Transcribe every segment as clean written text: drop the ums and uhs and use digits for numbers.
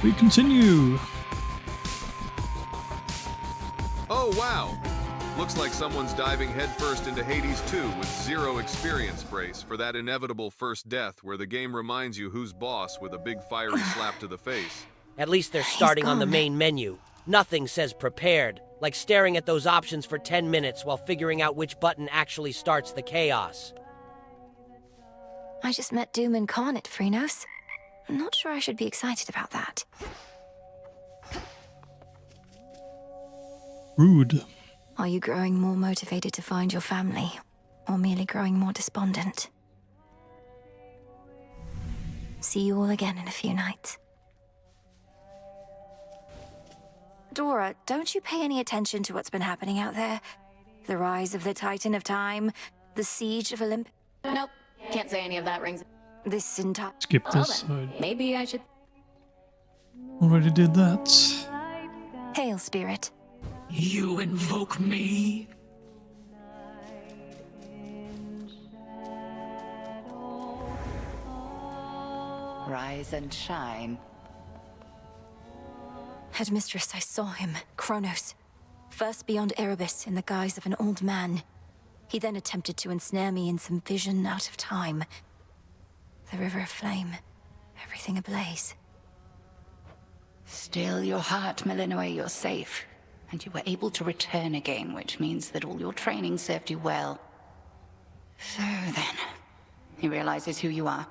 We continue. Oh, wow. Looks like someone's diving headfirst into Hades 2 with 0 experience brace for that inevitable first death where the game reminds you who's boss with a big fiery slap to the face. At least they're starting on the main menu. Nothing says prepared, like staring at those options for 10 minutes while figuring out which button actually starts the chaos. I just met Doom incarnate, Phrenos. I'm not sure I should be excited about that. Rude. Are you growing more motivated to find your family, or merely growing more despondent? See you all again in a few nights. Dora, don't you pay any attention to what's been happening out there? The rise of the Titan of Time, the siege of Olympus. Nope, can't say any of that rings. This entire... Skip Well this. then, maybe I should... Already did that. Hail, Spirit. You invoke me? Rise and shine. Headmistress, I saw him, Kronos. First beyond Erebus in the guise of an old man. He then attempted to ensnare me in some vision out of time. The river of flame, everything ablaze. Still your heart, Melinoe, you're safe. And you were able to return again, which means that all your training served you well. So then, he realizes who you are.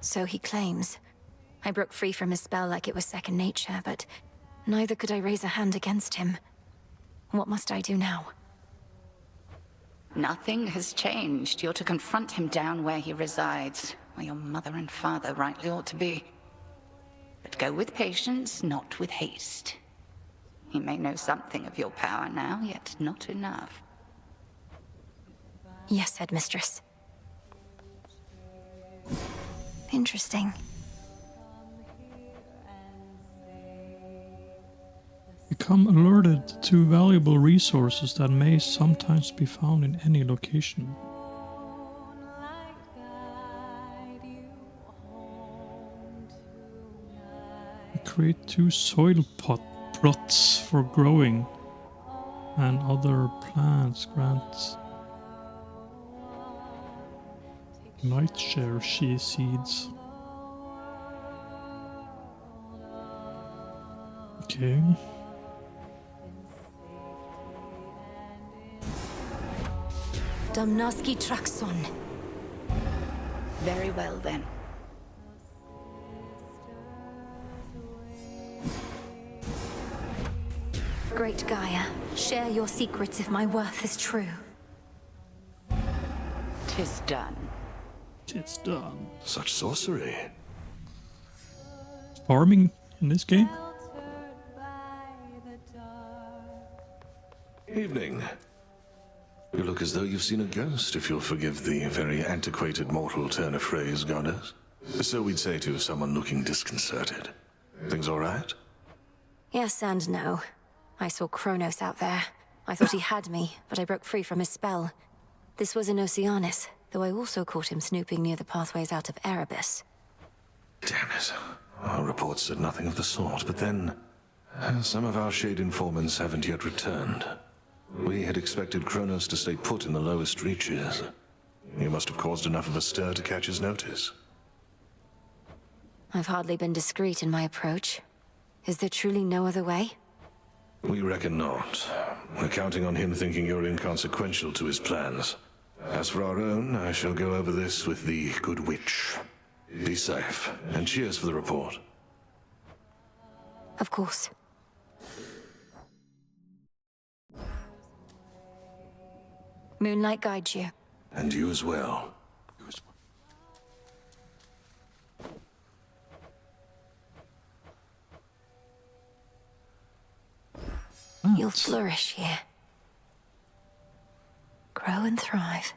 So he claims. I broke free from his spell like it was second nature, but neither could I raise a hand against him. What must I do now? Nothing has changed. You're to confront him down where he resides, where your mother and father rightly ought to be. But go with patience, not with haste. He may know something of your power now, yet not enough. Yes, Headmistress. Interesting. Become alerted to valuable resources that may sometimes be found in any location. Create 2 soil plots for growing and other plants. Grant nightshare seeds. Okay. Damnaski Traxon. Very well then. Great Gaia, share your secrets if my worth is true. 'Tis done. It's done. Such sorcery. Farming in this game? Evening. You look as though you've seen a ghost, if you'll forgive the very antiquated mortal turn of phrase, goddess. So we'd say to someone looking disconcerted. Things all right? Yes and no. I saw Kronos out there. I thought he had me, but I broke free from his spell. This was in Oceanus, though I also caught him snooping near the pathways out of Erebus. Damn it. Our reports said nothing of the sort, but then... some of our shade informants haven't yet returned. We had expected Kronos to stay put in the lowest reaches. You must have caused enough of a stir to catch his notice. I've hardly been discreet in my approach. Is there truly no other way? We reckon not. We're counting on him thinking you're inconsequential to his plans. As for our own, I shall go over this with the good witch. Be safe, and cheers for the report. Of course. Moonlight guides you. And you as well. You'll flourish here. Grow and thrive.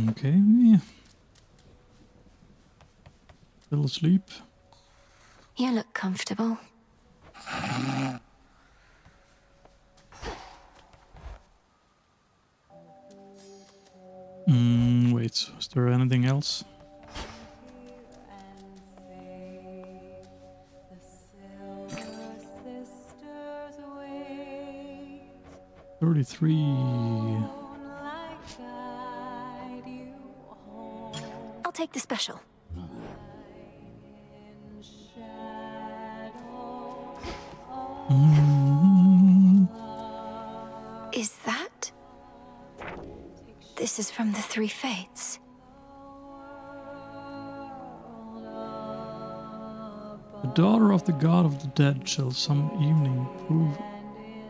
Okay. Yeah. Fell asleep. You look comfortable. Wait, there anything else? $33. I'll take the special. Is that? This is from the Three Fates. The daughter of the god of the dead shall some evening prove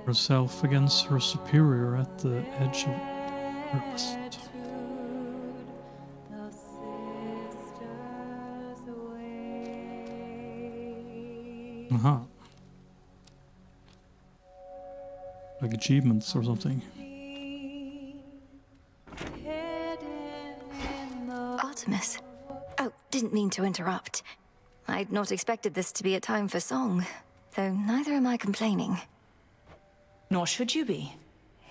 herself against her superior at the edge of Earth. Aha. Like achievements or something. Artemis. Oh, didn't mean to interrupt. I'd not expected this to be a time for song, though neither am I complaining. Nor should you be.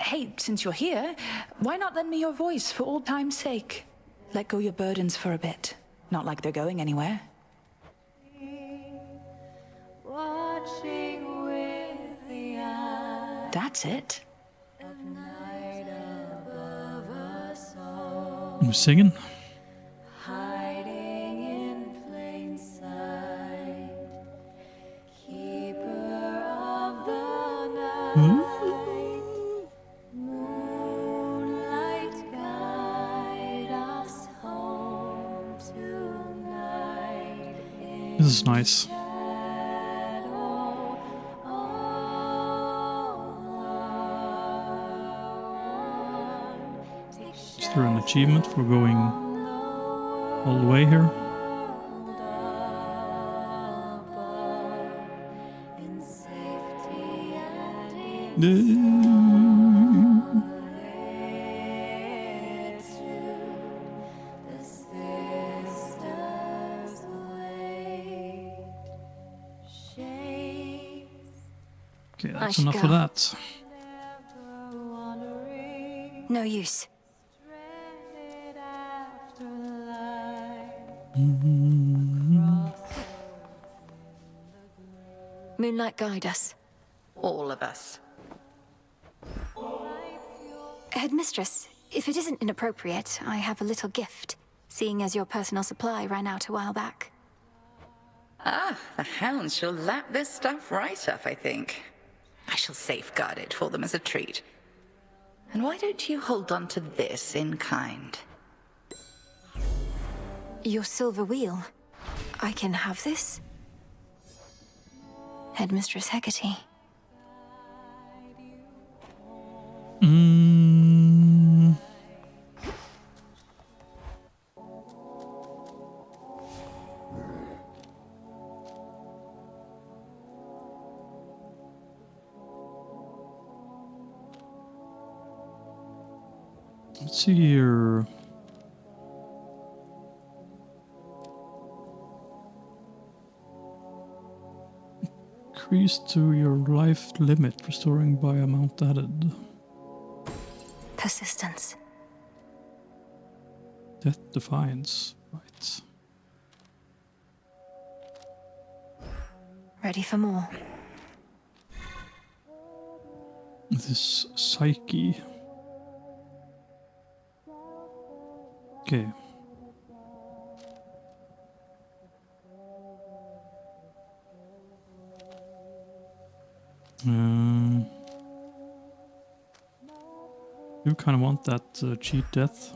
Hey, since you're here, why not lend me your voice for old time's sake? Let go your burdens for a bit. Not like they're going anywhere. That's it. I'm singing. This is nice. Is there an achievement for going all the way here? Okay, that's enough of that. No use. Moonlight, guide us. All of us. Headmistress, if it isn't inappropriate, I have a little gift, seeing as your personal supply ran out a while back. Ah, the hounds shall lap this stuff right up, I think. I shall safeguard it for them as a treat. And why don't you hold on to this in kind? Your silver wheel. I can have this? Headmistress Hecate. Let's see here. Increase to your life limit, restoring by amount added. Persistence. Death Defiance. Right. Ready for more. This Psyche. Okay. You kind of want that cheat death.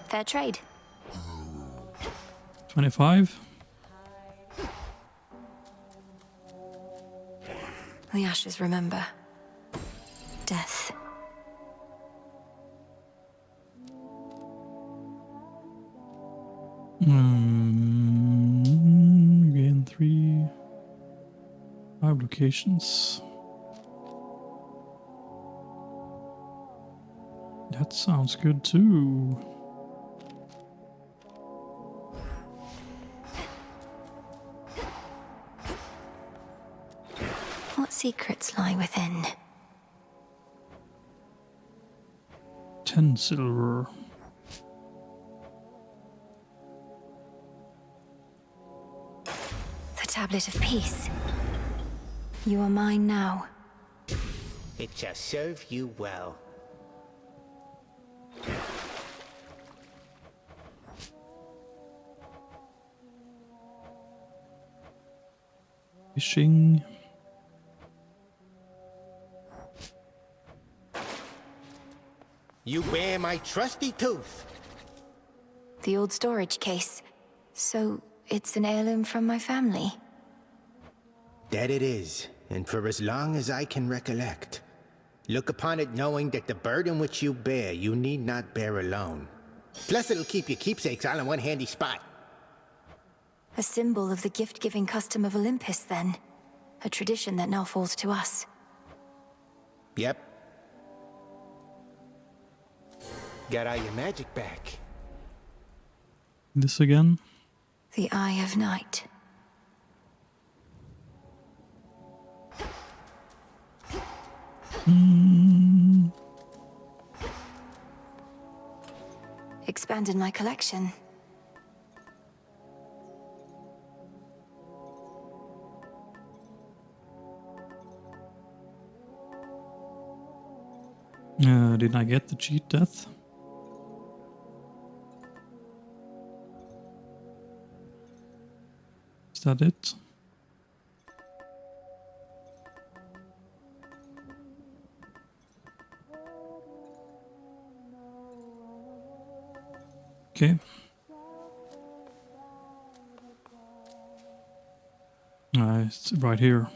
Fair trade. 25. The ashes remember. Death. Again, 5 locations. That sounds good too. What's secrets lie within? 10 silver. The Tablet of Peace. You are mine now. It shall serve you well. Fishing. You bear my trusty tooth. The old storage case. So, it's an heirloom from my family. That it is, and for as long as I can recollect. Look upon it knowing that the burden which you bear, you need not bear alone. Plus it'll keep your keepsakes all in one handy spot. A symbol of the gift-giving custom of Olympus, then. A tradition that now falls to us. Yep. Got all your magic back. This again. The Eye of Night. Expanded my collection. Did I get the cheat death? Is that it? Okay. It's right here.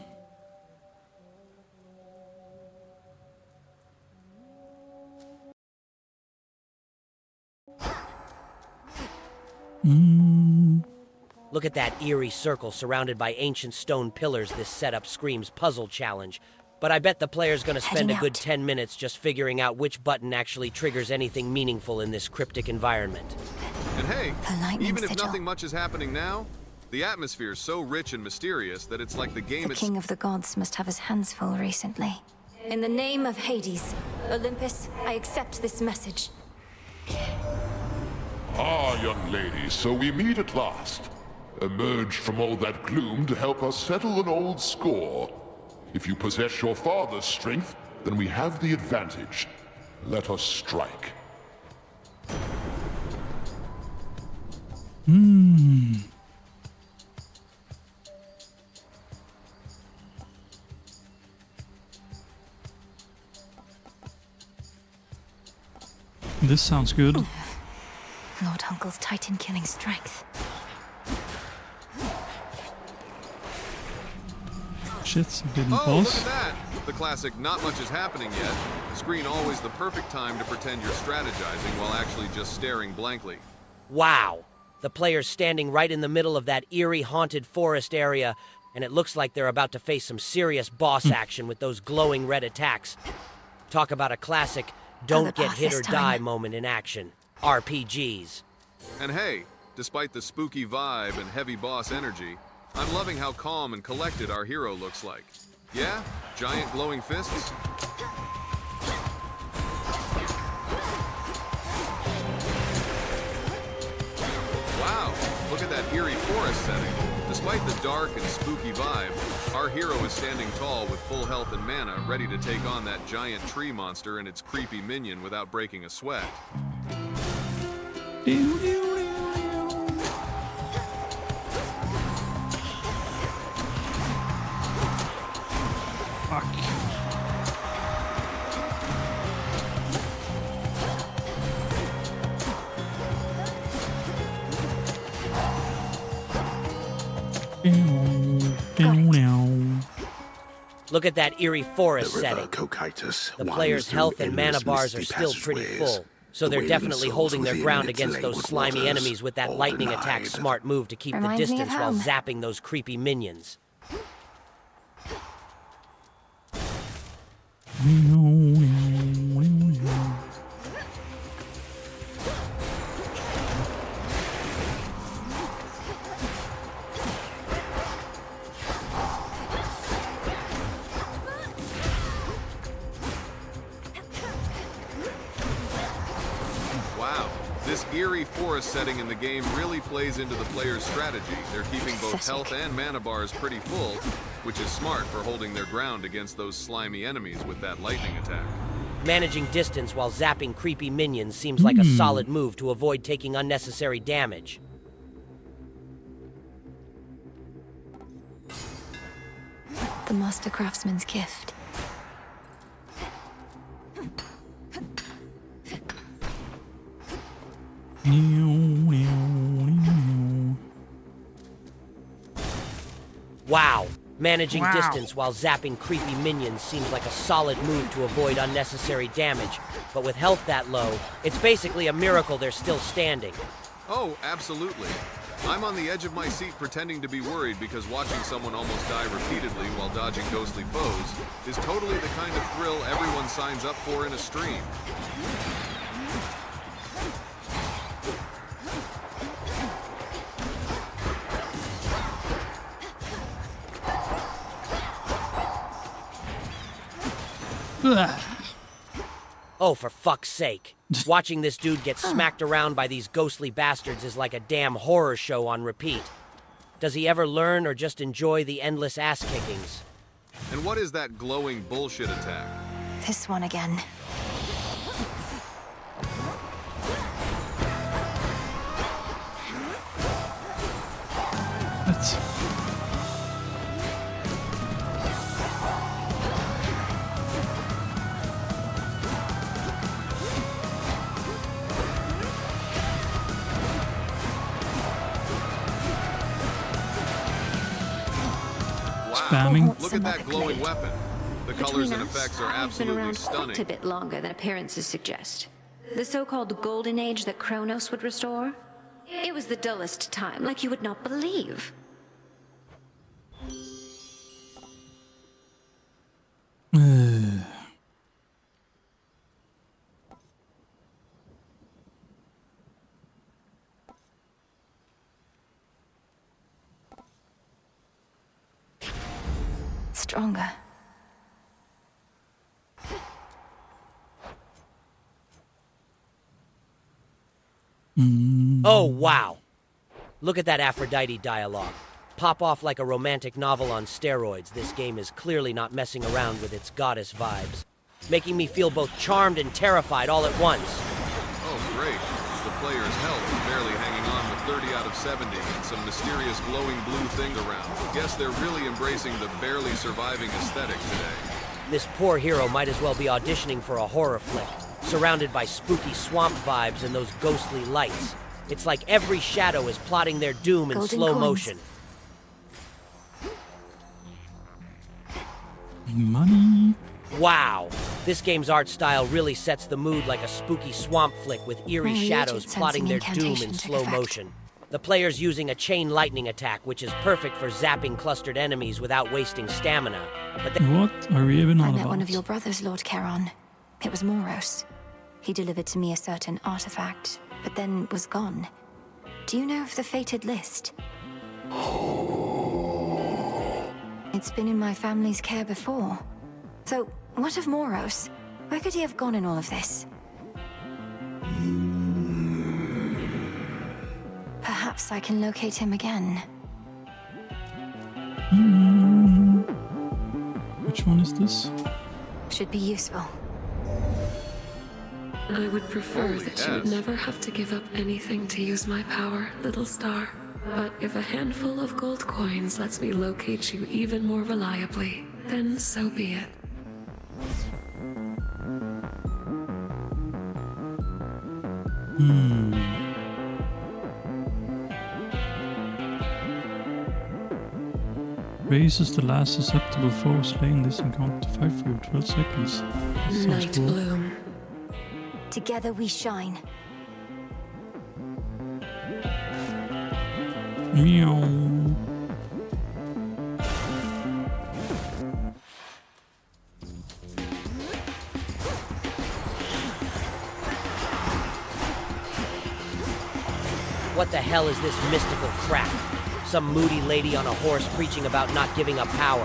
Look at that eerie circle surrounded by ancient stone pillars. This setup screams puzzle challenge. But I bet the player's gonna spend a good 10 minutes just figuring out which button actually triggers anything meaningful in this cryptic environment. And hey, even if sigil. nothing much is happening now, the atmosphere is so rich and mysterious that it's like the game The King of the Gods must have his hands full recently. In the name of Hades, Olympus, I accept this message. Ah, young lady, so we meet at last. Emerged from all that gloom to help us settle an old score. If you possess your father's strength, then we have the advantage. Let us strike. This sounds good. Lord Uncle's Titan-killing strength. Shit, didn't Oh, pause. look at that! The classic not much is happening yet. Screen always the perfect time to pretend you're strategizing while actually just staring blankly. Wow! The player's standing right in the middle of that eerie, haunted forest area, and it looks like they're about to face some serious boss action with those glowing red attacks. Talk about a classic don't get hit or die moment in action. RPGs. And hey, despite the spooky vibe and heavy boss energy, I'm loving how calm and collected our hero looks like. Yeah? Giant glowing fists? Wow, look at that eerie forest setting. Despite the dark and spooky vibe, our hero is standing tall with full health and mana, ready to take on that giant tree monster and its creepy minion without breaking a sweat. Fuck. Look at that eerie forest The river setting. Cocytus The winds player's through health and mana endless bars are misty still pretty passageways. full, so The they're wailing definitely souls holding their within ground its against those languid slimy waters, enemies with that all lightning attack denied. smart move to keep the Reminds me of distance while home. zapping those creepy minions. eerie forest setting in the game really plays into the player's strategy. They're keeping both health and mana bars pretty full, which is smart for holding their ground against those slimy enemies with that lightning attack. Managing distance while zapping creepy minions seems like a solid move to avoid taking unnecessary damage. The Master Craftsman's gift. Wow. Managing distance while zapping creepy minions seems like a solid move to avoid unnecessary damage. But with health that low, it's basically a miracle they're still standing. Oh, absolutely. I'm on the edge of my seat pretending to be worried because watching someone almost die repeatedly while dodging ghostly foes is totally the kind of thrill everyone signs up for in a stream. Oh, for fuck's sake. Watching this dude get smacked around by these ghostly bastards is like a damn horror show on repeat. Does he ever learn or just enjoy the endless ass-kickings? And what is that glowing bullshit attack? This one again. Let's... Spamming. Look at that glowing weapon. The colors and effects are I've been absolutely around stunning. quite a bit longer than appearances suggest. The so-called golden age that Kronos would restore? It was the dullest time, like you would not believe. Stronger. Oh, wow. Look at that Aphrodite dialogue. Pop off like a romantic novel on steroids, this game is clearly not messing around with its goddess vibes. Making me feel both charmed and terrified all at once. Oh, great. The player's health is barely hanging on with 30 out of 70 and some mysterious glowing blue thing around. Guess they're really embracing the barely surviving aesthetic today. This poor hero might as well be auditioning for a horror flick, surrounded by spooky swamp vibes and those ghostly lights. It's like every shadow is plotting their doom in Golden slow coins. motion. Money. Wow. This game's art style really sets the mood like a spooky swamp flick with eerie My shadows agent plotting their sensing doom in incantation took slow effect. motion. The player's using a chain lightning attack, which is perfect for zapping clustered enemies without wasting stamina. But What are we even I on met about? one of your brothers, Lord Charon. It was Moros. He delivered to me a certain artifact, but then was gone. Do you know of the fated list? It's been in my family's care before. So, what of Moros? Where could he have gone in all of this? Perhaps I can locate him again. Which one is this? Should be useful. I would prefer Holy that you would yes. never have to give up anything to use my power, little star. But if a handful of gold coins lets me locate you even more reliably, then so be it. Raises the last susceptible foe slain this encounter to fight for you 12 seconds. That sounds Night cool. Bloom. Together we shine. Meow. what the hell is this mystical crap? Some moody lady on a horse preaching about not giving up power.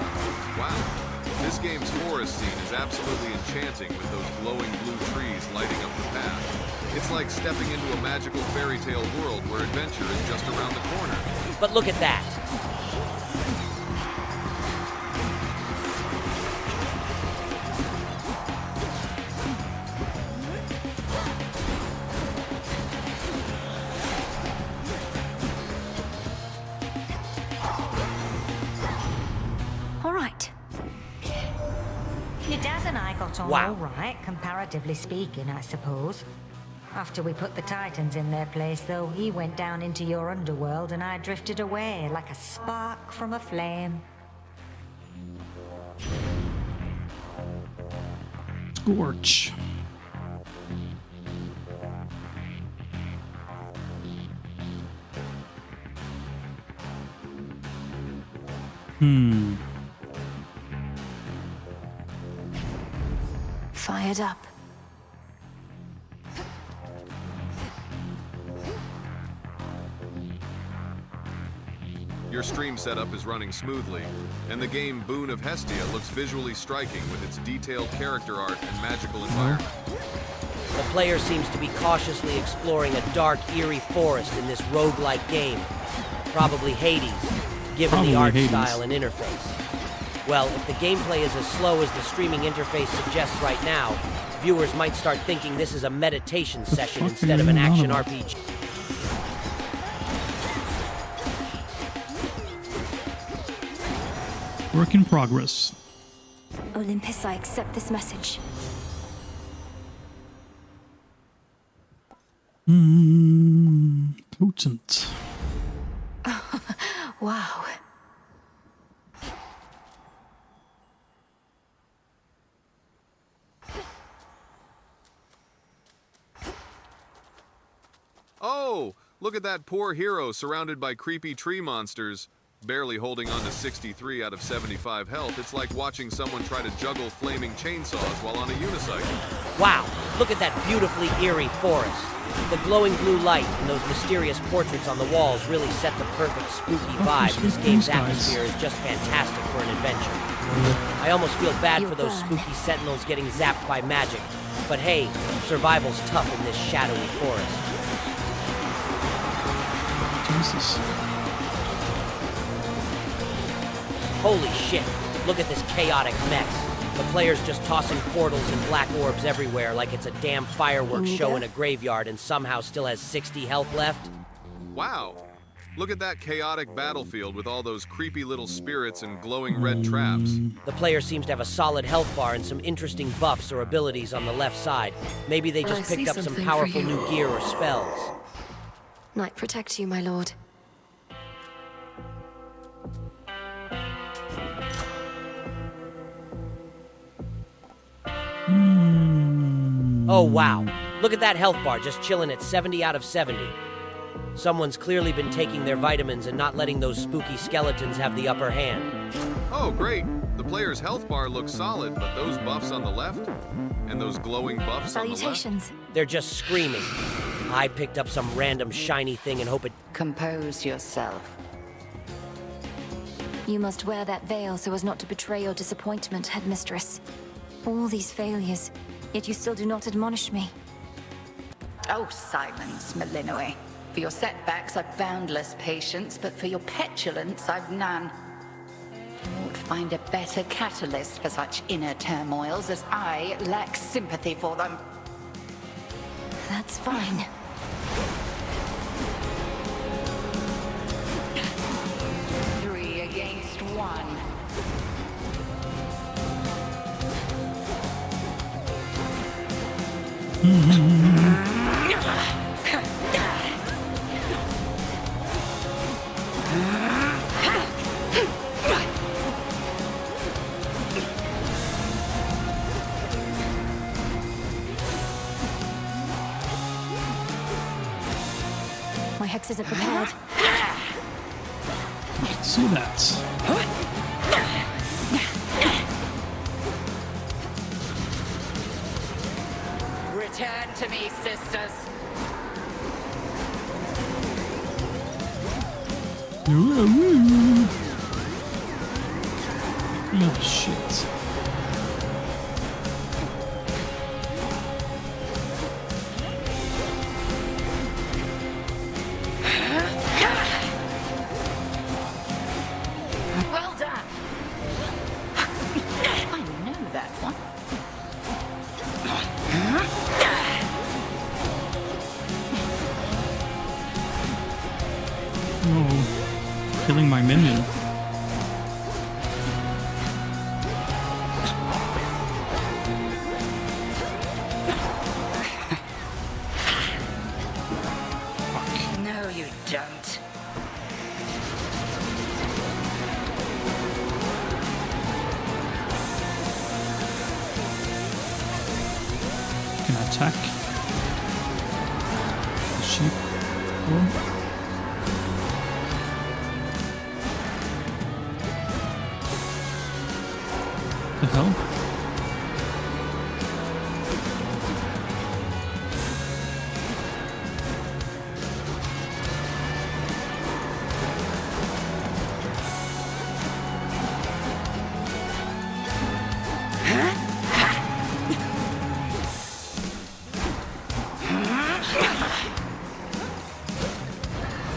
Wow. This game's forest scene is absolutely enchanting with those glowing blue trees lighting up the path. It's like stepping into a magical fairy tale world where adventure is just around the corner. But look at that. All right. Your dad and I got on Wow. all right, comparatively speaking, I suppose. After we put the Titans in their place, though, he went down into your underworld and I drifted away like a spark from a flame. Scorch. Fired up. Your stream setup is running smoothly, and the game Boon of Hestia looks visually striking with its detailed character art and magical environment. The player seems to be cautiously exploring a dark, eerie forest in this roguelike game. Probably Hades, given the art style and interface. Well, if the gameplay is as slow as the streaming interface suggests right now, viewers might start thinking this is a meditation session instead of an action RPG. Work in progress. Olympus, I accept this message. Potent. Wow. Oh, look at that poor hero surrounded by creepy tree monsters. Barely holding on to 63 out of 75 health, it's like watching someone try to juggle flaming chainsaws while on a unicycle. Wow, look at that beautifully eerie forest. The glowing blue light and those mysterious portraits on the walls really set the perfect spooky vibe. This game's atmosphere is just fantastic for an adventure. I almost feel bad for those spooky sentinels getting zapped by magic. But hey, survival's tough in this shadowy forest. Jesus. Holy shit, look at this chaotic mess. The player's just tossing portals and black orbs everywhere like it's a damn fireworks show in a graveyard and somehow still has 60 health left. Wow, look at that chaotic battlefield with all those creepy little spirits and glowing red traps. The player seems to have a solid health bar and some interesting buffs or abilities on the left side. Maybe they just picked up some powerful new gear or spells. Night protect you, my lord. Oh wow, look at that health bar just chilling at 70 out of 70. Someone's clearly been taking their vitamins and not letting those spooky skeletons have the upper hand. Oh great, the player's health bar looks solid, but those buffs on the left? And those glowing buffs on the left? They're just screaming. I picked up some random shiny thing and hope it... Compose yourself. You must wear that veil so as not to betray your disappointment, headmistress. All these failures, yet you still do not admonish me. Oh, silence, Malinoe. For your setbacks, I've boundless patience, but for your petulance, I've none. You won't find a better catalyst for such inner turmoils as I lack sympathy for them. That's fine. Three against one. My hex isn't prepared. See that. Return to me, sisters. Oh shit. Oh, killing my minion. No, you don't. Can I attack the sheep? Oh. The hell?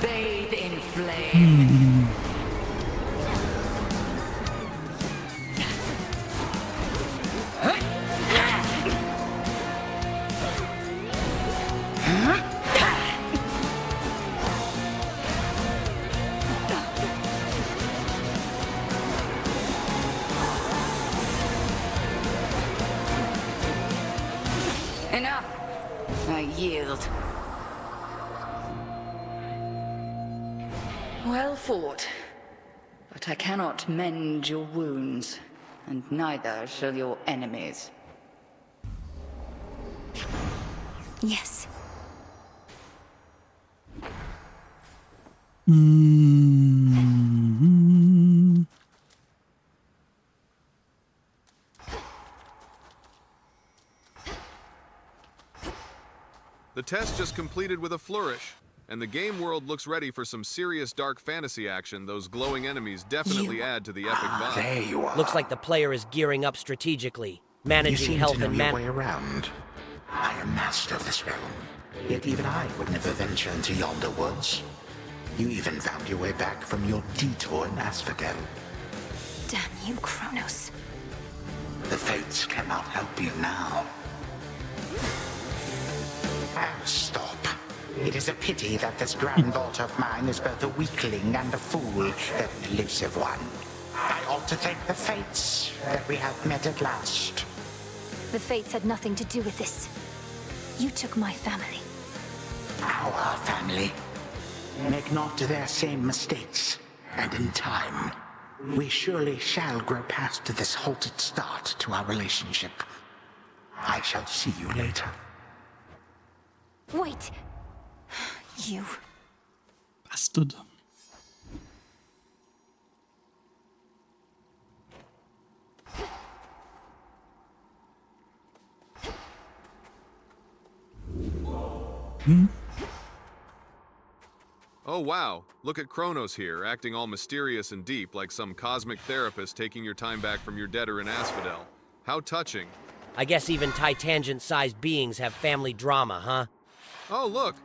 Bathe in flame. Enough. I yield. Well fought. But I cannot mend your wounds, and neither shall your enemies. Yes. Mm-hmm. The test just completed with a flourish, and the game world looks ready for some serious dark fantasy action. Those glowing enemies definitely add to the epic vibe. There you are. Looks like the player is gearing up strategically, You managing seem health to know and your way around. I am master of this realm, yet even I would never venture into yonder woods. You even found your way back from your detour in Asphodel. Damn you, Kronos. The fates cannot help you now. Oh, stop. It is a pity that this granddaughter of mine is both a weakling and a fool, an elusive one. I ought to thank the fates that we have met at last. The fates had nothing to do with this. You took my family. Our family. Make not their same mistakes, and in time, we surely shall grow past this halted start to our relationship. I shall see you later. Wait! You... Bastard. Oh wow, look at Kronos here, acting all mysterious and deep like some cosmic therapist taking your time back from your debtor in Asphodel. How touching. I guess even Titangent-sized beings have family drama, huh? Oh look,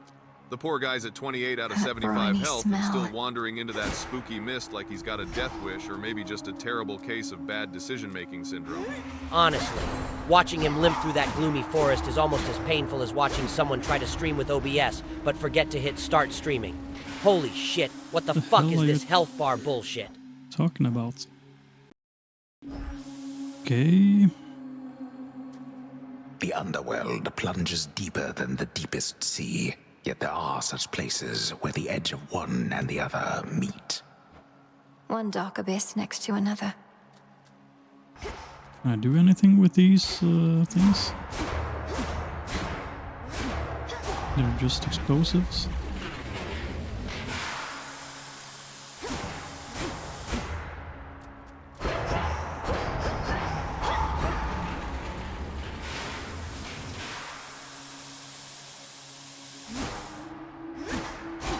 the poor guy's at 28 out of 75 briny health and smell. still wandering into that spooky mist like he's got a death wish or maybe just a terrible case of bad decision-making syndrome. Honestly, watching him limp through that gloomy forest is almost as painful as watching someone try to stream with OBS, but forget to hit start streaming. Holy shit, what the fuck hell is are this you health bar bullshit? Talking about? Okay. The underworld plunges deeper than the deepest sea, yet there are such places where the edge of one and the other meet. One dark abyss next to another. Can I do anything with these things? They're just explosives.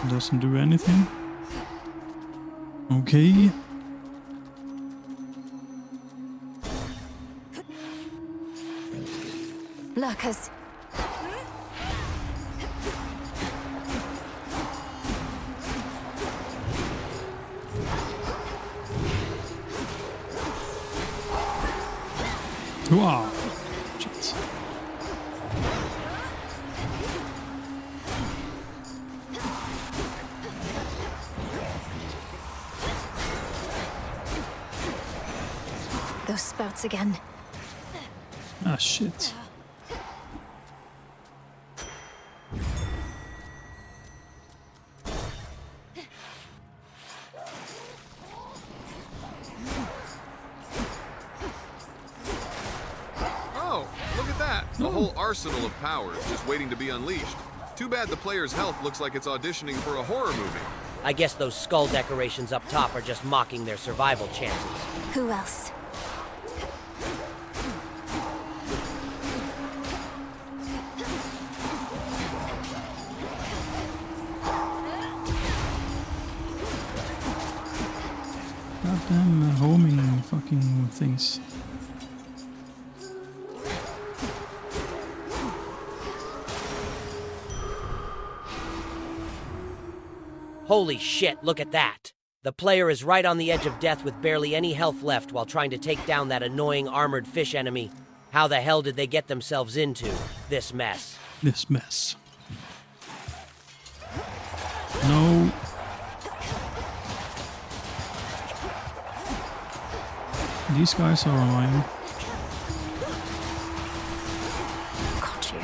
Doesn't do anything. Okay. Lurkers. Wow. Shit. Those spouts again. Ah, shit. Oh, look at that. A whole arsenal of powers just waiting to be unleashed. Too bad the player's health looks like it's auditioning for a horror movie. I guess those skull decorations up top are just mocking their survival chances. Who else? Goddamn homing fucking things. Holy shit, look at that! The player is right on the edge of death with barely any health left while trying to take down that annoying armored fish enemy. How the hell did they get themselves into this mess? This mess. No. These guys are annoying. Got you.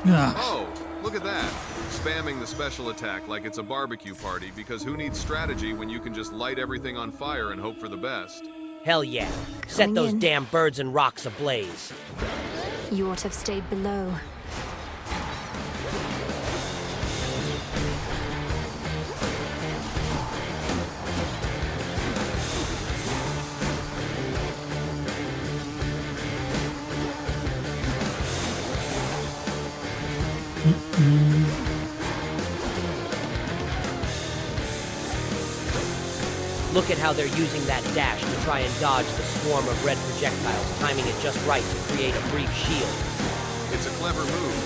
Yeah. Oh, look at that. Spamming the special attack like it's a barbecue party, because who needs strategy when you can just light everything on fire and hope for the best? Hell yeah. Set Going those in. damn birds and rocks ablaze. You ought to have stayed below. Look at how they're using that dash to try and dodge the swarm of red projectiles, timing it just right to create a brief shield. It's a clever move,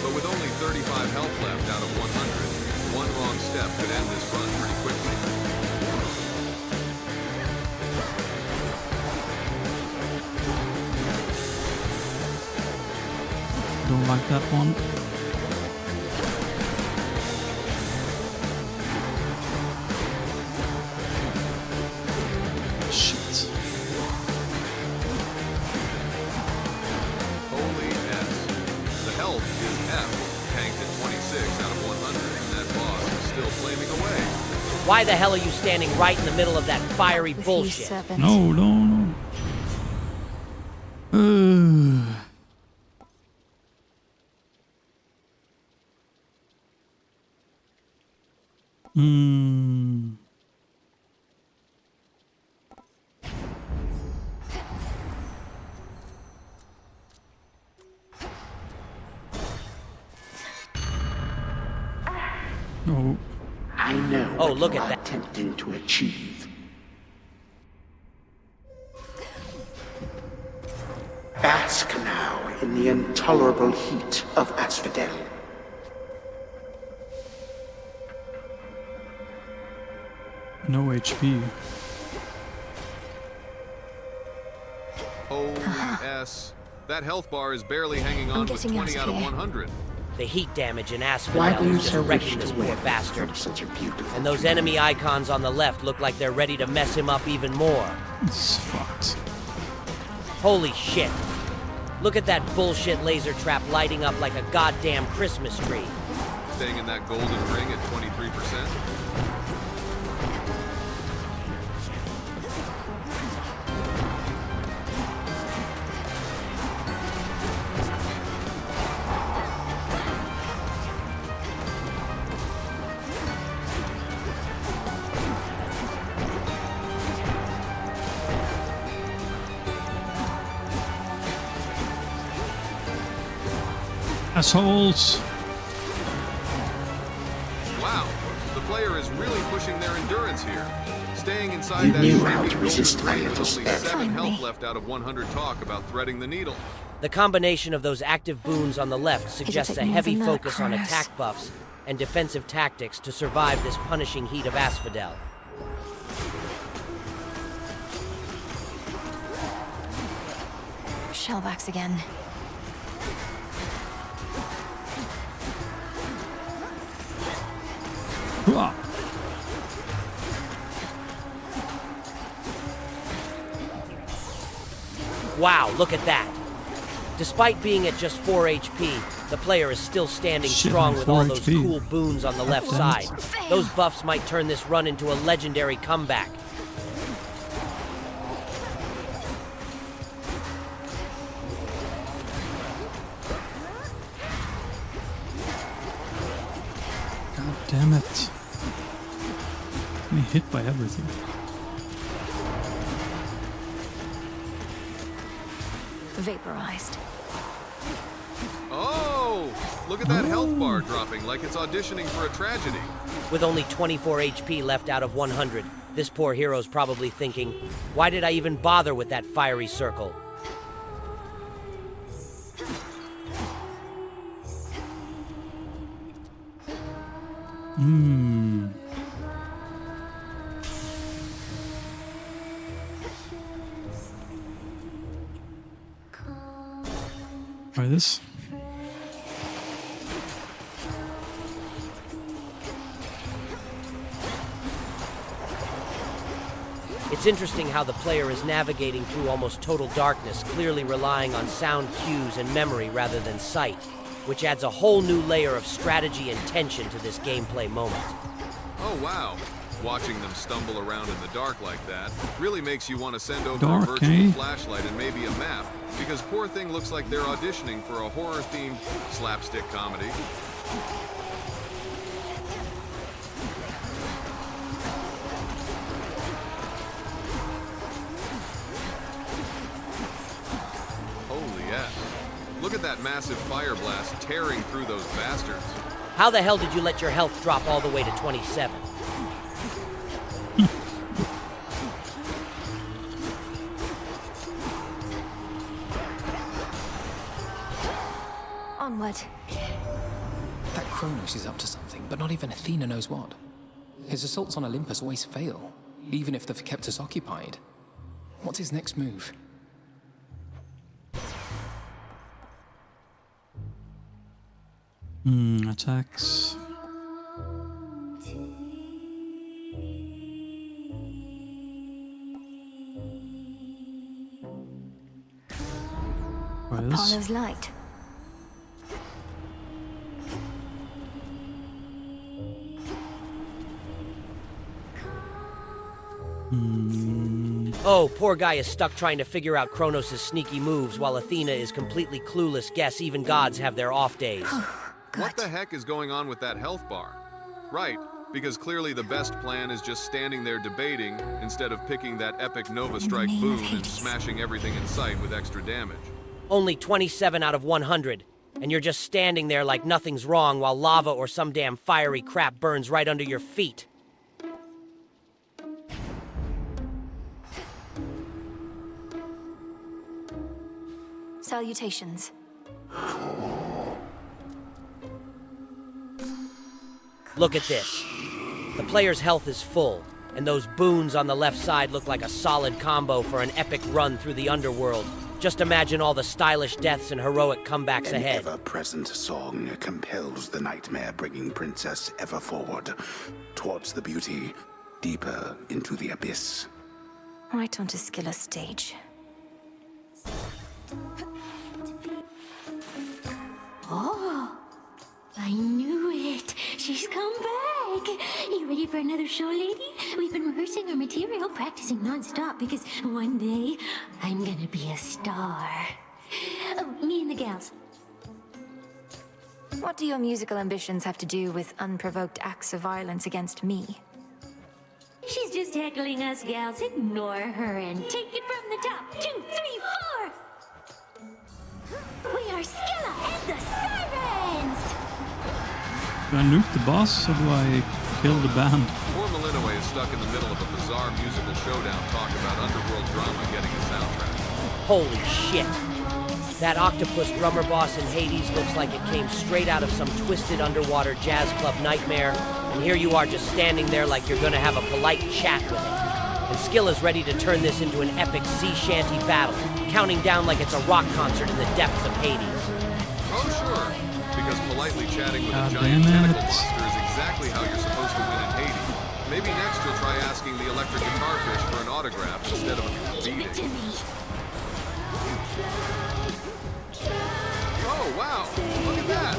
but with only 35 health left out of 100, one wrong step could end this run pretty quickly. Don't like that one. Shit. Holy S. The health is F, tanked at 26 out of 100, and that boss is still flaming away. Why the hell are you standing right in the middle of that fiery With bullshit? You, serpent. No, no, no. Oh. I know Oh, what look you at are that. attempting to achieve. Bask now in the intolerable heat of Asphodel. No HP. Holy S. That health bar is barely hanging on with getting 20 out out of of here. 100. The heat damage in Why Asphodel do you is just so wish wrecking to this poor win bastard. from such a beautiful And those dream? enemy icons on the left look like they're ready to mess him up even more. It's fucked. Holy shit. Look at that bullshit laser trap lighting up like a goddamn Christmas tree. Staying in that golden ring at 23%. Assholes! Wow, the player is really pushing their endurance here. Staying inside You that knew shrinking how to golden resist my ring with little only step. 7 health Finally. left out of 100 talk about threading the needle. The combination of those active boons on the left suggests a take more heavy than that, focus on Kronos. attack buffs and defensive tactics to survive this punishing heat of Asphodel. Shellbacks again. Hua! Wow, look at that. Despite being at just 4 HP, the player is still standing strong with all those cool boons on the left side. Those buffs might turn this run into a legendary comeback. God damn it. I'm hit by everything. Vaporized. Oh! Look at that health bar dropping like it's auditioning for a tragedy. With only 24 HP left out of 100, this poor hero's probably thinking, why did I even bother with that fiery circle? Try this. It's interesting how the player is navigating through almost total darkness, clearly relying on sound cues and memory rather than sight, which adds a whole new layer of strategy and tension to this gameplay moment. Oh wow, watching them stumble around in the dark like that really makes you want to send over a virtual flashlight and maybe a map, because poor thing looks like they're auditioning for a horror-themed slapstick comedy. Holy yes. Look at that massive fire blast tearing through those bastards. How the hell did you let your health drop all the way to 27? Onward. That Kronos is up to something, but not even Athena knows what. His assaults on Olympus always fail, even if they've kept us occupied. What's his next move? Attacks. Apollo's light. Oh, poor guy is stuck trying to figure out Kronos' sneaky moves while Athena is completely clueless. Guess even gods have their off days. What the heck is going on with that health bar? Right, because clearly the best plan is just standing there debating instead of picking that epic Nova Strike boon and smashing everything in sight with extra damage. Only 27 out of 100, and you're just standing there like nothing's wrong while lava or some damn fiery crap burns right under your feet. Salutations. Look at this. The player's health is full, and those boons on the left side look like a solid combo for an epic run through the underworld. Just imagine all the stylish deaths and heroic comebacks ahead. An ever-present song compels the nightmare-bringing princess ever forward, towards the beauty, deeper into the abyss. Right onto Skiller's stage. Oh, I knew it. She's come back. You ready for another show, lady? We've been rehearsing our material, practicing non-stop, because one day I'm gonna be a star. Oh, me and the gals. What do your musical ambitions have to do with unprovoked acts of violence against me? She's just heckling us gals. Ignore her and take it from the top. 2, 3, 4! We are Skilla and the Sirens! Do I nuke the boss or do I kill the band? Poor Malinois is stuck in the middle of a bizarre musical showdown talk about underworld drama getting a soundtrack. Holy shit! That octopus drummer boss in Hades looks like it came straight out of some twisted underwater jazz club nightmare, and here you are just standing there like you're gonna have a polite chat with it. And Skilla's ready to turn this into an epic sea shanty battle, counting down like it's a rock concert in the depths of Hades. Oh sure, because politely chatting with a God giant damn it. tentacle monster is exactly how you're supposed to win in Hades. Maybe next you'll try asking the electric guitar fish for an autograph instead of a beating. Oh, wow! Look at that!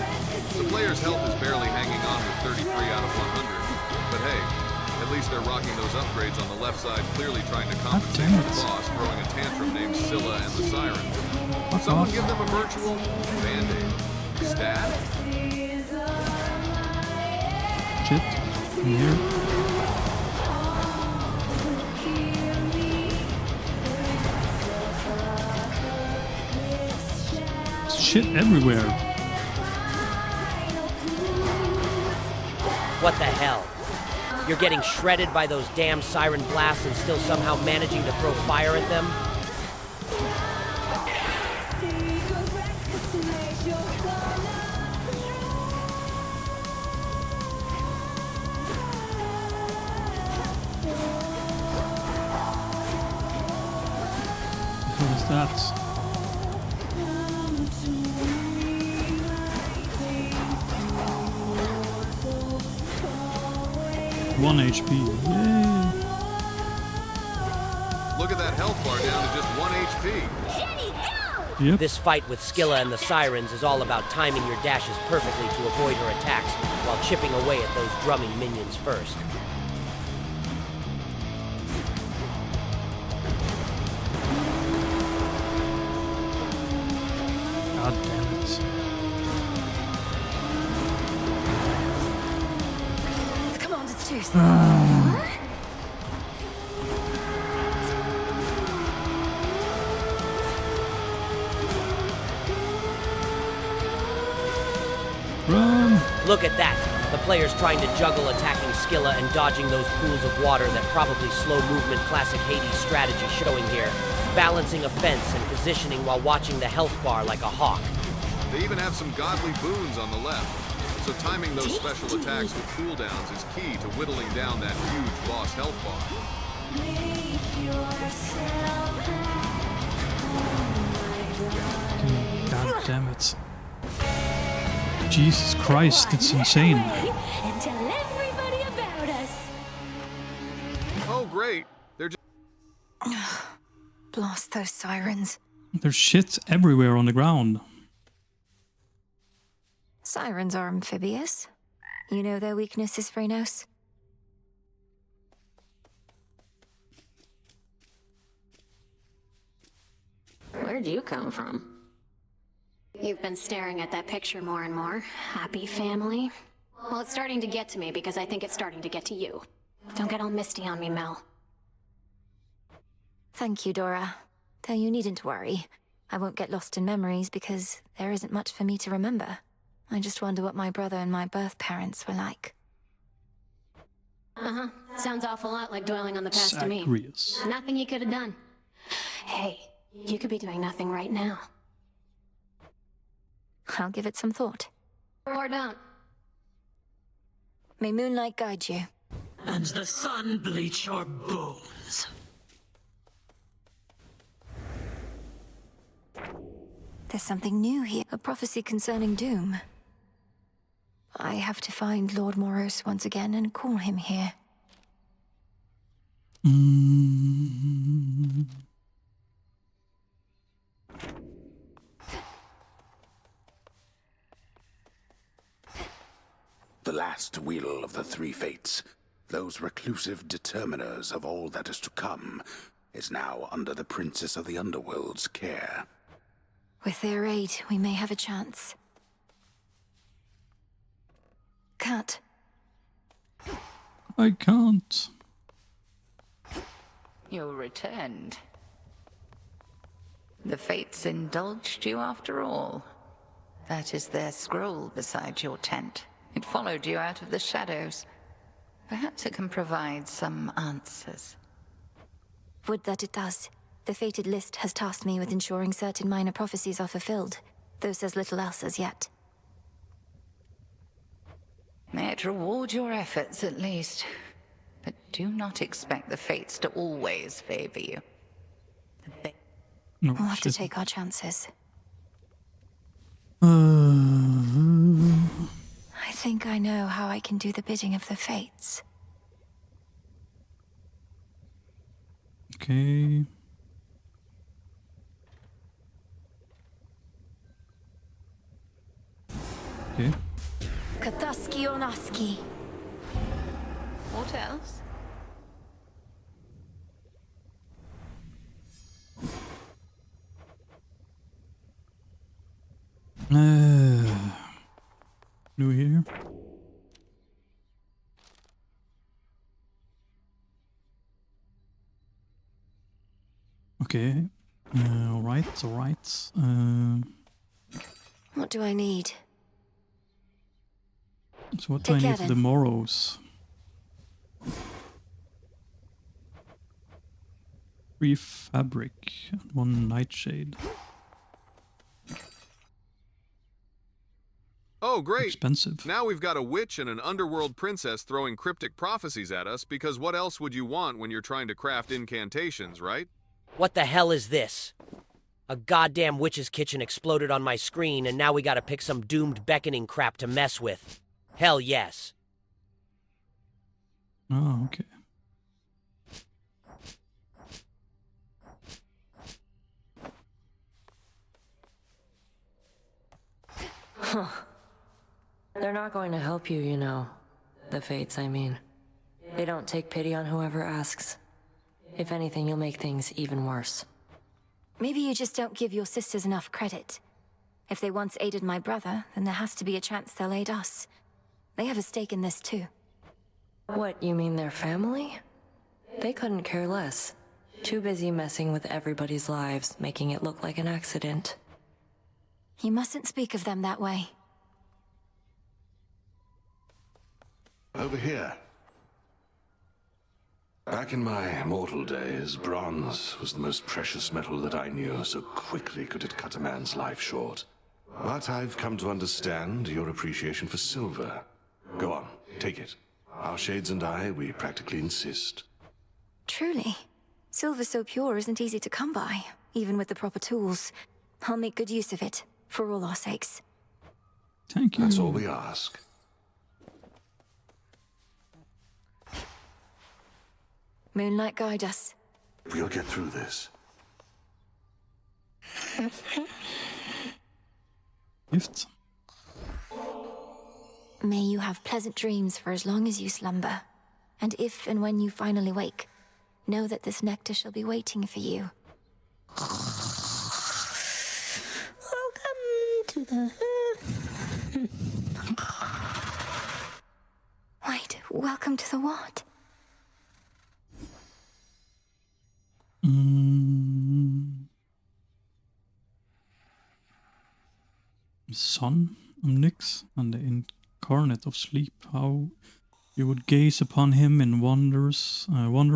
The player's health is barely hanging on with 33 out of 100. But hey, at least they're rocking those upgrades on the left side, clearly trying to compensate for the boss throwing a tantrum named Scylla and the Sirens. Someone give them a virtual band-aid. Stat? Shit. In here. Shit everywhere. What the hell? You're getting shredded by those damn siren blasts and still somehow managing to throw fire at them? What is that? One HP. Yay! Look at that health bar down to just 1 HP. Yep. This fight with Scylla and the Sirens is all about timing your dashes perfectly to avoid her attacks while chipping away at those drumming minions first. God damn it. The commander's tooth. Run! Look at that! The player's trying to juggle attacking Scylla and dodging those pools of water that probably slow movement classic Hades strategy showing here. Balancing a fence and positioning while watching the health bar like a hawk. They even have some godly boons on the left. So timing those special attacks with cooldowns is key to whittling down that huge boss health bar. God damn it. Jesus Christ, it's insane. And tell everybody about us. Oh, great. They're just... Blast those sirens. There's shit everywhere on the ground. Sirens are amphibious. You know their weaknesses, Frenos? Where'd you come from? You've been staring at that picture more and more. Happy family? Well, it's starting to get to me because I think it's starting to get to you. Don't get all misty on me, Mel. Thank you, Dora. Though you needn't worry. I won't get lost in memories because there isn't much for me to remember. I just wonder what my brother and my birth parents were like. Uh-huh. Sounds awful lot like dwelling on the past to me. Zacharias. Nothing you could have done. Hey, you could be doing nothing right now. I'll give it some thought. Or don't. May moonlight guide you. And the sun bleach your bones. There's something new here. A prophecy concerning doom. I have to find Lord Moros once again and call him here. The last wheel of the three fates, those reclusive determiners of all that is to come, is now under the Princess of the Underworld's care. With their aid, we may have a chance. Cat. I can't. You returned. The fates indulged you after all. That is their scroll beside your tent. It followed you out of the shadows. Perhaps it can provide some answers. Would that it does. The fated list has tasked me with ensuring certain minor prophecies are fulfilled, though says little else as yet. May it reward your efforts at least. But do not expect the fates to always favor you. No, We'll have to take our chances. think I know how I can do the bidding of the fates. Okay. Okay. Kataski Onaski. What else? New here. Okay. Alright. What do I need? So what do I need for the morrows? 3 fabric and 1 nightshade. Oh, great. Expensive. Now we've got a witch and an underworld princess throwing cryptic prophecies at us, because what else would you want when you're trying to craft incantations, right? What the hell is this? A goddamn witch's kitchen exploded on my screen, and now we gotta pick some doomed beckoning crap to mess with. Hell yes. Oh, okay. Huh. They're not going to help you, you know. The fates, I mean. They don't take pity on whoever asks. If anything, you'll make things even worse. Maybe you just don't give your sisters enough credit. If they once aided my brother, then there has to be a chance they'll aid us. They have a stake in this too. What, you mean their family? They couldn't care less. Too busy messing with everybody's lives, making it look like an accident. You mustn't speak of them that way. Over here. Back in my mortal days, bronze was the most precious metal that I knew, so quickly could it cut a man's life short. But I've come to understand your appreciation for silver. Go on, take it. Our shades and I, we practically insist. Truly. Silver so pure isn't easy to come by, even with the proper tools. I'll make good use of it, for all our sakes. Thank you. That's all we ask. Moonlight, guide us. We'll get through this. Gift. May you have pleasant dreams for as long as you slumber. And if and when you finally wake, know that this nectar shall be waiting for you. Welcome to the... Wait, welcome to the what? Son of Nyx and the incarnate of sleep, how you would gaze upon him in wonder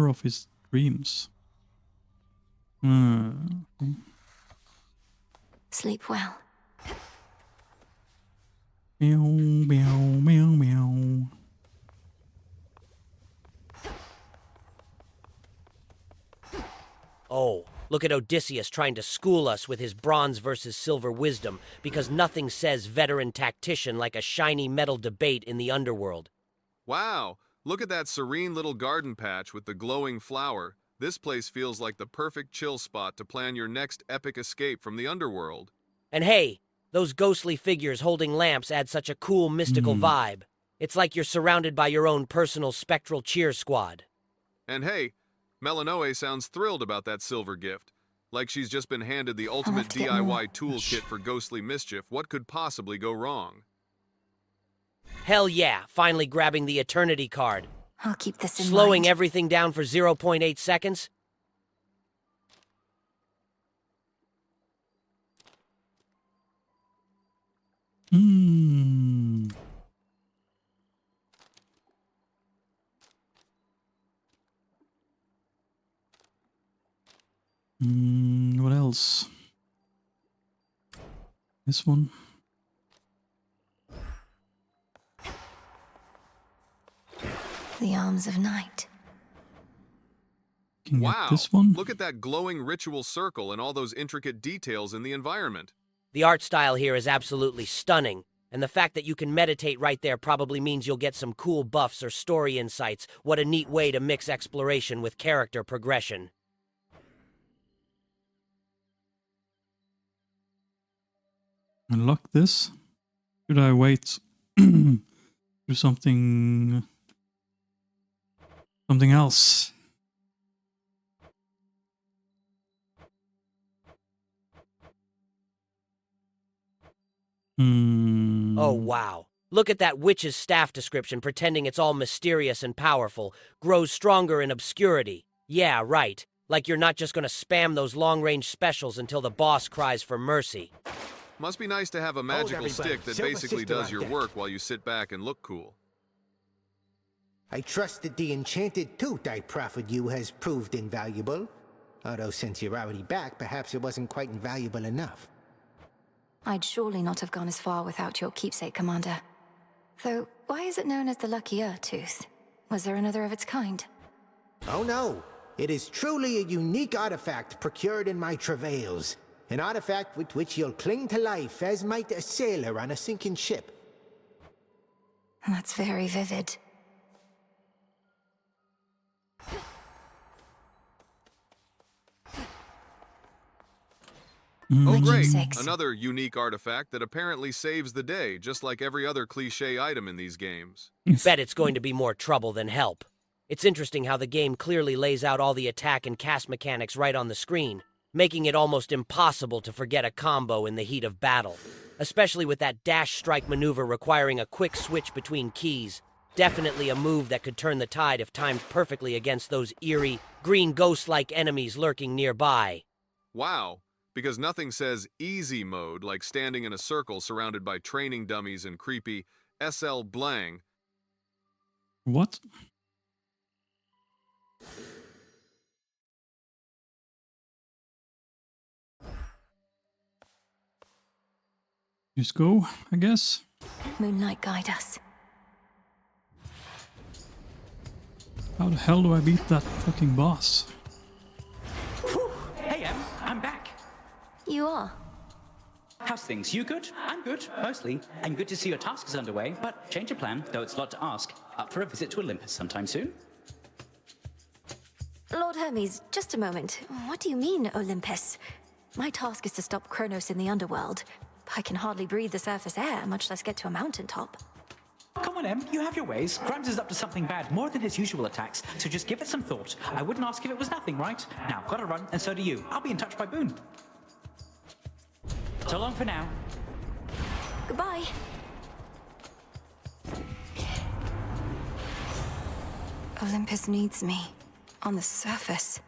of his dreams. Sleep well. Meow, meow, meow, meow. Oh, look at Odysseus trying to school us with his bronze versus silver wisdom, because nothing says veteran tactician like a shiny metal debate in the underworld. Wow, look at that serene little garden patch with the glowing flower. This place feels like the perfect chill spot to plan your next epic escape from the underworld. And hey, those ghostly figures holding lamps add such a cool, mystical vibe. It's like you're surrounded by your own personal spectral cheer squad. And hey, Melanoe sounds thrilled about that silver gift. Like she's just been handed the ultimate DIY toolkit for ghostly mischief. What could possibly go wrong? Hell yeah, finally grabbing the Eternity card. I'll keep this in Slowing mind. everything down for 0.8 seconds. What else? This one. The arms of night. Can Wow, get this one. Look at that glowing ritual circle and all those intricate details in the environment. The art style here is absolutely stunning, And the fact that you can meditate right there probably means you'll get some cool buffs or story insights. What a neat way to mix exploration with character progression. Unlock this? Should I wait? Do something else? Oh, wow. Look at that witch's staff description pretending it's all mysterious and powerful. Grows stronger in obscurity. Yeah, right. Like you're not just gonna spam those long-range specials until the boss cries for mercy. Must be nice to have a magical stick that basically does your work while you sit back and look cool. I trust that the enchanted tooth I proffered you has proved invaluable. Although since you're already back, perhaps it wasn't quite invaluable enough. I'd surely not have gone as far without your keepsake, Commander. Though, why is it known as the Luckier Tooth? Was there another of its kind? Oh no! It is truly a unique artifact procured in my travails. An artifact with which you'll cling to life as might a sailor on a sinking ship. That's very vivid. Oh great, another unique artifact that apparently saves the day, just like every other cliché item in these games. Bet it's going to be more trouble than help. It's interesting how the game clearly lays out all the attack and cast mechanics right on the screen, making it almost impossible to forget a combo in the heat of battle. Especially with that dash strike maneuver requiring a quick switch between keys. Definitely a move that could turn the tide if timed perfectly against those eerie, green ghost-like enemies lurking nearby. Wow. Because nothing says easy mode like standing in a circle surrounded by training dummies and creepy SL Blang. What? Just go, I guess. Moonlight, guide us. How the hell do I beat that fucking boss? Whew. Hey, I'm back. You are? How's things? You good? I'm good, mostly. And good to see your task is underway, but change of plan, though it's a lot to ask. Up for a visit to Olympus sometime soon? Lord Hermes, just a moment. What do you mean, Olympus? My task is to stop Kronos in the underworld. I can hardly breathe the surface air, much less get to a mountaintop. Come on, Em, you have your ways. Grimes is up to something bad, more than his usual attacks, so just give it some thought. I wouldn't ask if it was nothing, right? Now, gotta run, and so do you. I'll be in touch by Boone. So long for now. Goodbye. Olympus needs me. On the surface.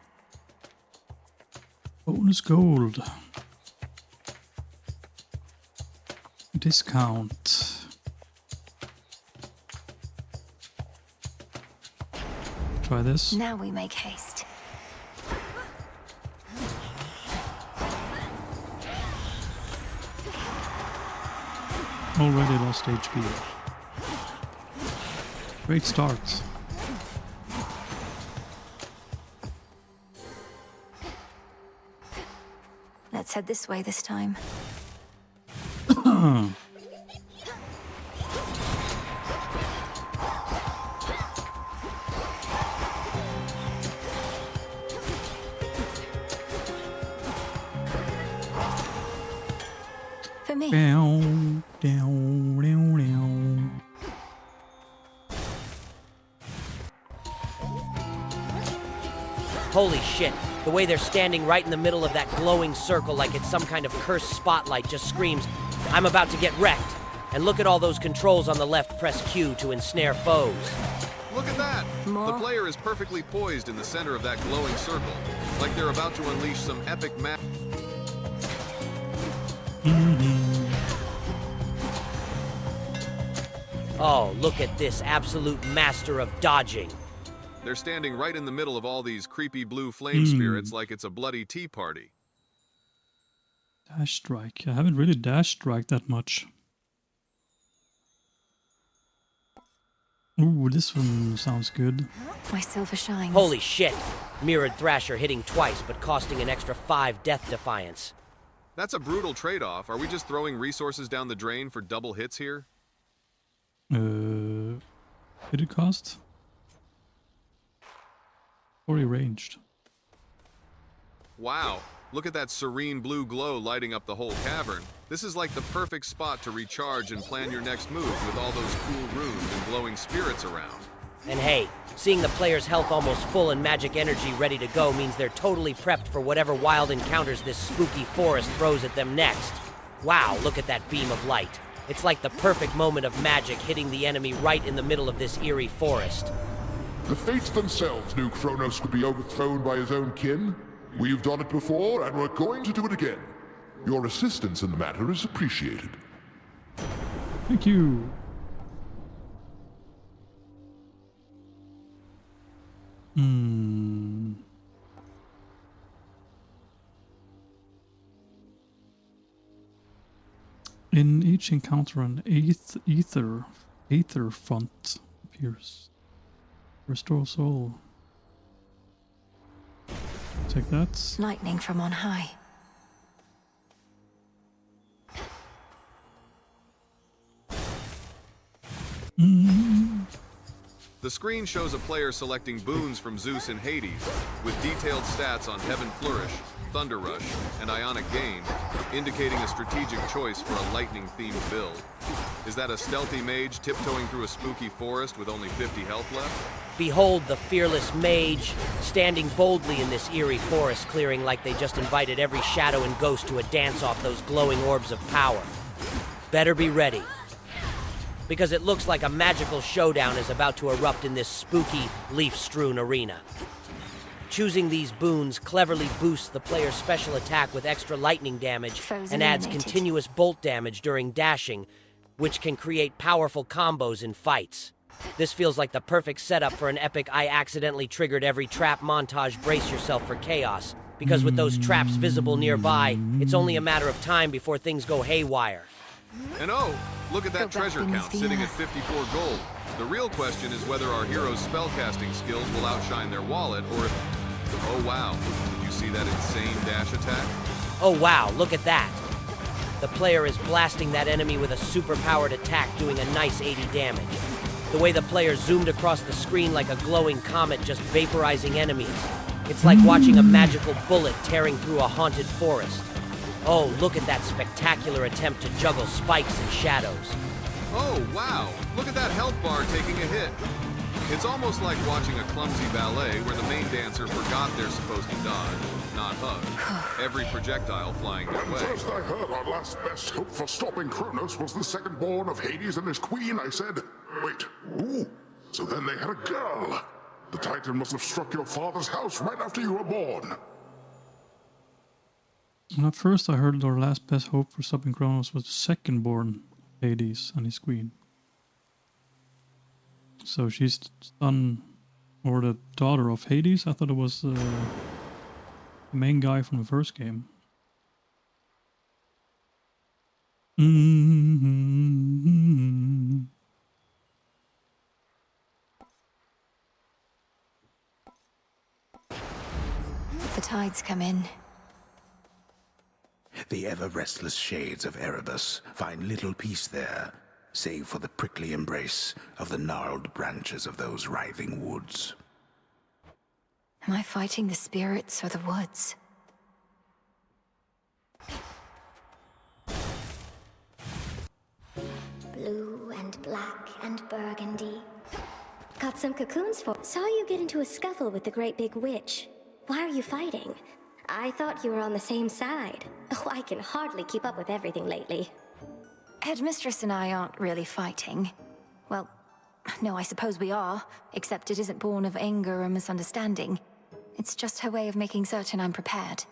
Bonus gold. Discount. Try this. Now we make haste. Already lost HP. Great start. Let's head this way this time. For me. Down, down, down, down. Holy shit, the way they're standing right in the middle of that glowing circle like it's some kind of cursed spotlight just screams, I'm about to get wrecked. And look at all those controls on the left, press Q to ensnare foes. Look at that! The player is perfectly poised in the center of that glowing circle, like they're about to unleash some epic Oh, look at this absolute master of dodging. They're standing right in the middle of all these creepy blue flame spirits like it's a bloody tea party. Dash strike. I haven't really dash strike that much. Ooh, this one sounds good. My silver shines. Holy shit! Mirrored Thrasher hitting twice but costing an extra 5 death defiance. That's a brutal trade-off. Are we just throwing resources down the drain for double hits here? Did it cost? Already ranged. Wow, look at that serene blue glow lighting up the whole cavern. This is like the perfect spot to recharge and plan your next move with all those cool runes and glowing spirits around. And hey, seeing the player's health almost full and magic energy ready to go means they're totally prepped for whatever wild encounters this spooky forest throws at them next. Wow, look at that beam of light. It's like the perfect moment of magic hitting the enemy right in the middle of this eerie forest. The Fates themselves knew Kronos would be overthrown by his own kin. We've done it before, and we're going to do it again. Your assistance in the matter is appreciated. Thank you. In each encounter, an aether font appears. Restore soul. Take that. Lightning from on high. The screen shows a player selecting boons from Zeus and Hades, with detailed stats on Heaven Flourish, Thunder Rush, and Ionic Gain, indicating a strategic choice for a lightning-themed build. Is that a stealthy mage tiptoeing through a spooky forest with only 50 health left? Behold the fearless mage, standing boldly in this eerie forest clearing like they just invited every shadow and ghost to a dance off those glowing orbs of power. Better be ready, because it looks like a magical showdown is about to erupt in this spooky, leaf-strewn arena. Choosing these boons cleverly boosts the player's special attack with extra lightning damage and adds continuous bolt damage during dashing, which can create powerful combos in fights. This feels like the perfect setup for an epic I accidentally triggered every trap montage. Brace yourself for chaos, because with those traps visible nearby, it's only a matter of time before things go haywire. And oh, look at that treasure count sitting at 54 gold. The real question is whether our heroes' spellcasting skills will outshine their wallet, or if... Oh wow, did you see that insane dash attack? Oh wow, look at that. The player is blasting that enemy with a super-powered attack doing a nice 80 damage. The way the player zoomed across the screen like a glowing comet just vaporizing enemies. It's like watching a magical bullet tearing through a haunted forest. Oh, look at that spectacular attempt to juggle spikes and shadows. Oh, wow! Look at that health bar taking a hit. It's almost like watching a clumsy ballet where the main dancer forgot they're supposed to dodge, not hug. Every projectile flying their way. First I heard our last best hope for stopping Kronos was the second born of Hades and his queen, I said, wait, ooh, so then they had a girl. The Titan must have struck your father's house right after you were born. And at first I heard our last best hope for stopping Kronos was the second born Hades and his queen. So she's the son or the daughter of Hades. I thought it was the main guy from the first game. The tides come in. The ever-restless shades of Erebus find little peace there, save for the prickly embrace of the gnarled branches of those writhing woods. Am I fighting the spirits or the woods? Blue and black and burgundy. Got some cocoons for... Saw you get into a scuffle with the great big witch. Why are you fighting? I thought you were on the same side. Oh, I can hardly keep up with everything lately. Headmistress and I aren't really fighting. Well, no, I suppose we are, except it isn't born of anger or misunderstanding. It's just her way of making certain I'm prepared.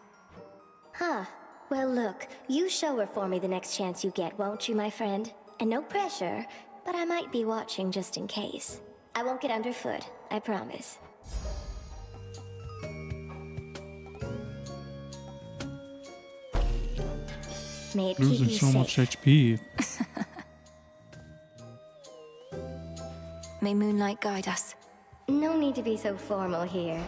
Huh. Well, look, you show her for me the next chance you get, won't you, my friend? And no pressure, but I might be watching just in case. I won't get underfoot, I promise. May it keep Losing you so safe. much HP. May moonlight guide us. No need to be so formal here.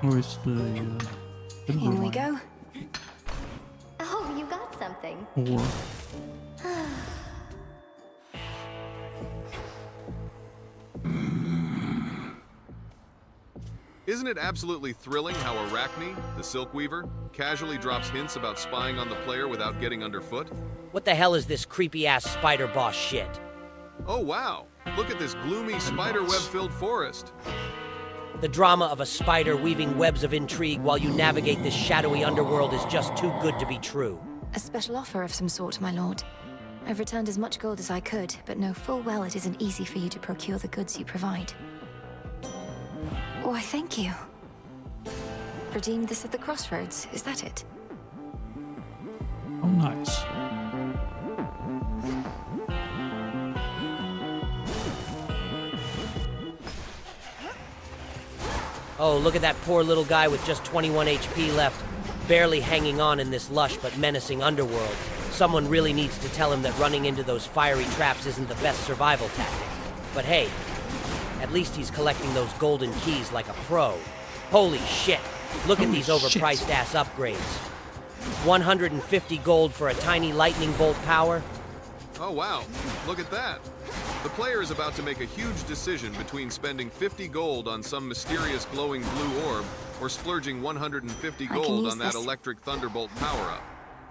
Where's the Here we go. Oh, you got something. Or Isn't it absolutely thrilling how Arachne, the Silk Weaver, casually drops hints about spying on the player without getting underfoot? What the hell is this creepy-ass spider boss shit? Oh wow, look at this gloomy spider web-filled forest. The drama of a spider weaving webs of intrigue while you navigate this shadowy underworld is just too good to be true. A special offer of some sort, my lord. I've returned as much gold as I could, but know full well it isn't easy for you to procure the goods you provide. Why, thank you. Redeemed this at the crossroads, is that it? oh, nice. Oh, look at that poor little guy with just 21 HP left, barely hanging on in this lush but menacing underworld. Someone really needs to tell him that running into those fiery traps isn't the best survival tactic. But hey, at least he's collecting those golden keys like a pro. Holy shit, look at these overpriced-ass upgrades. 150 gold for a tiny lightning bolt power? Oh wow, look at that. The player is about to make a huge decision between spending 50 gold on some mysterious glowing blue orb or splurging 150 gold on that electric thunderbolt power-up.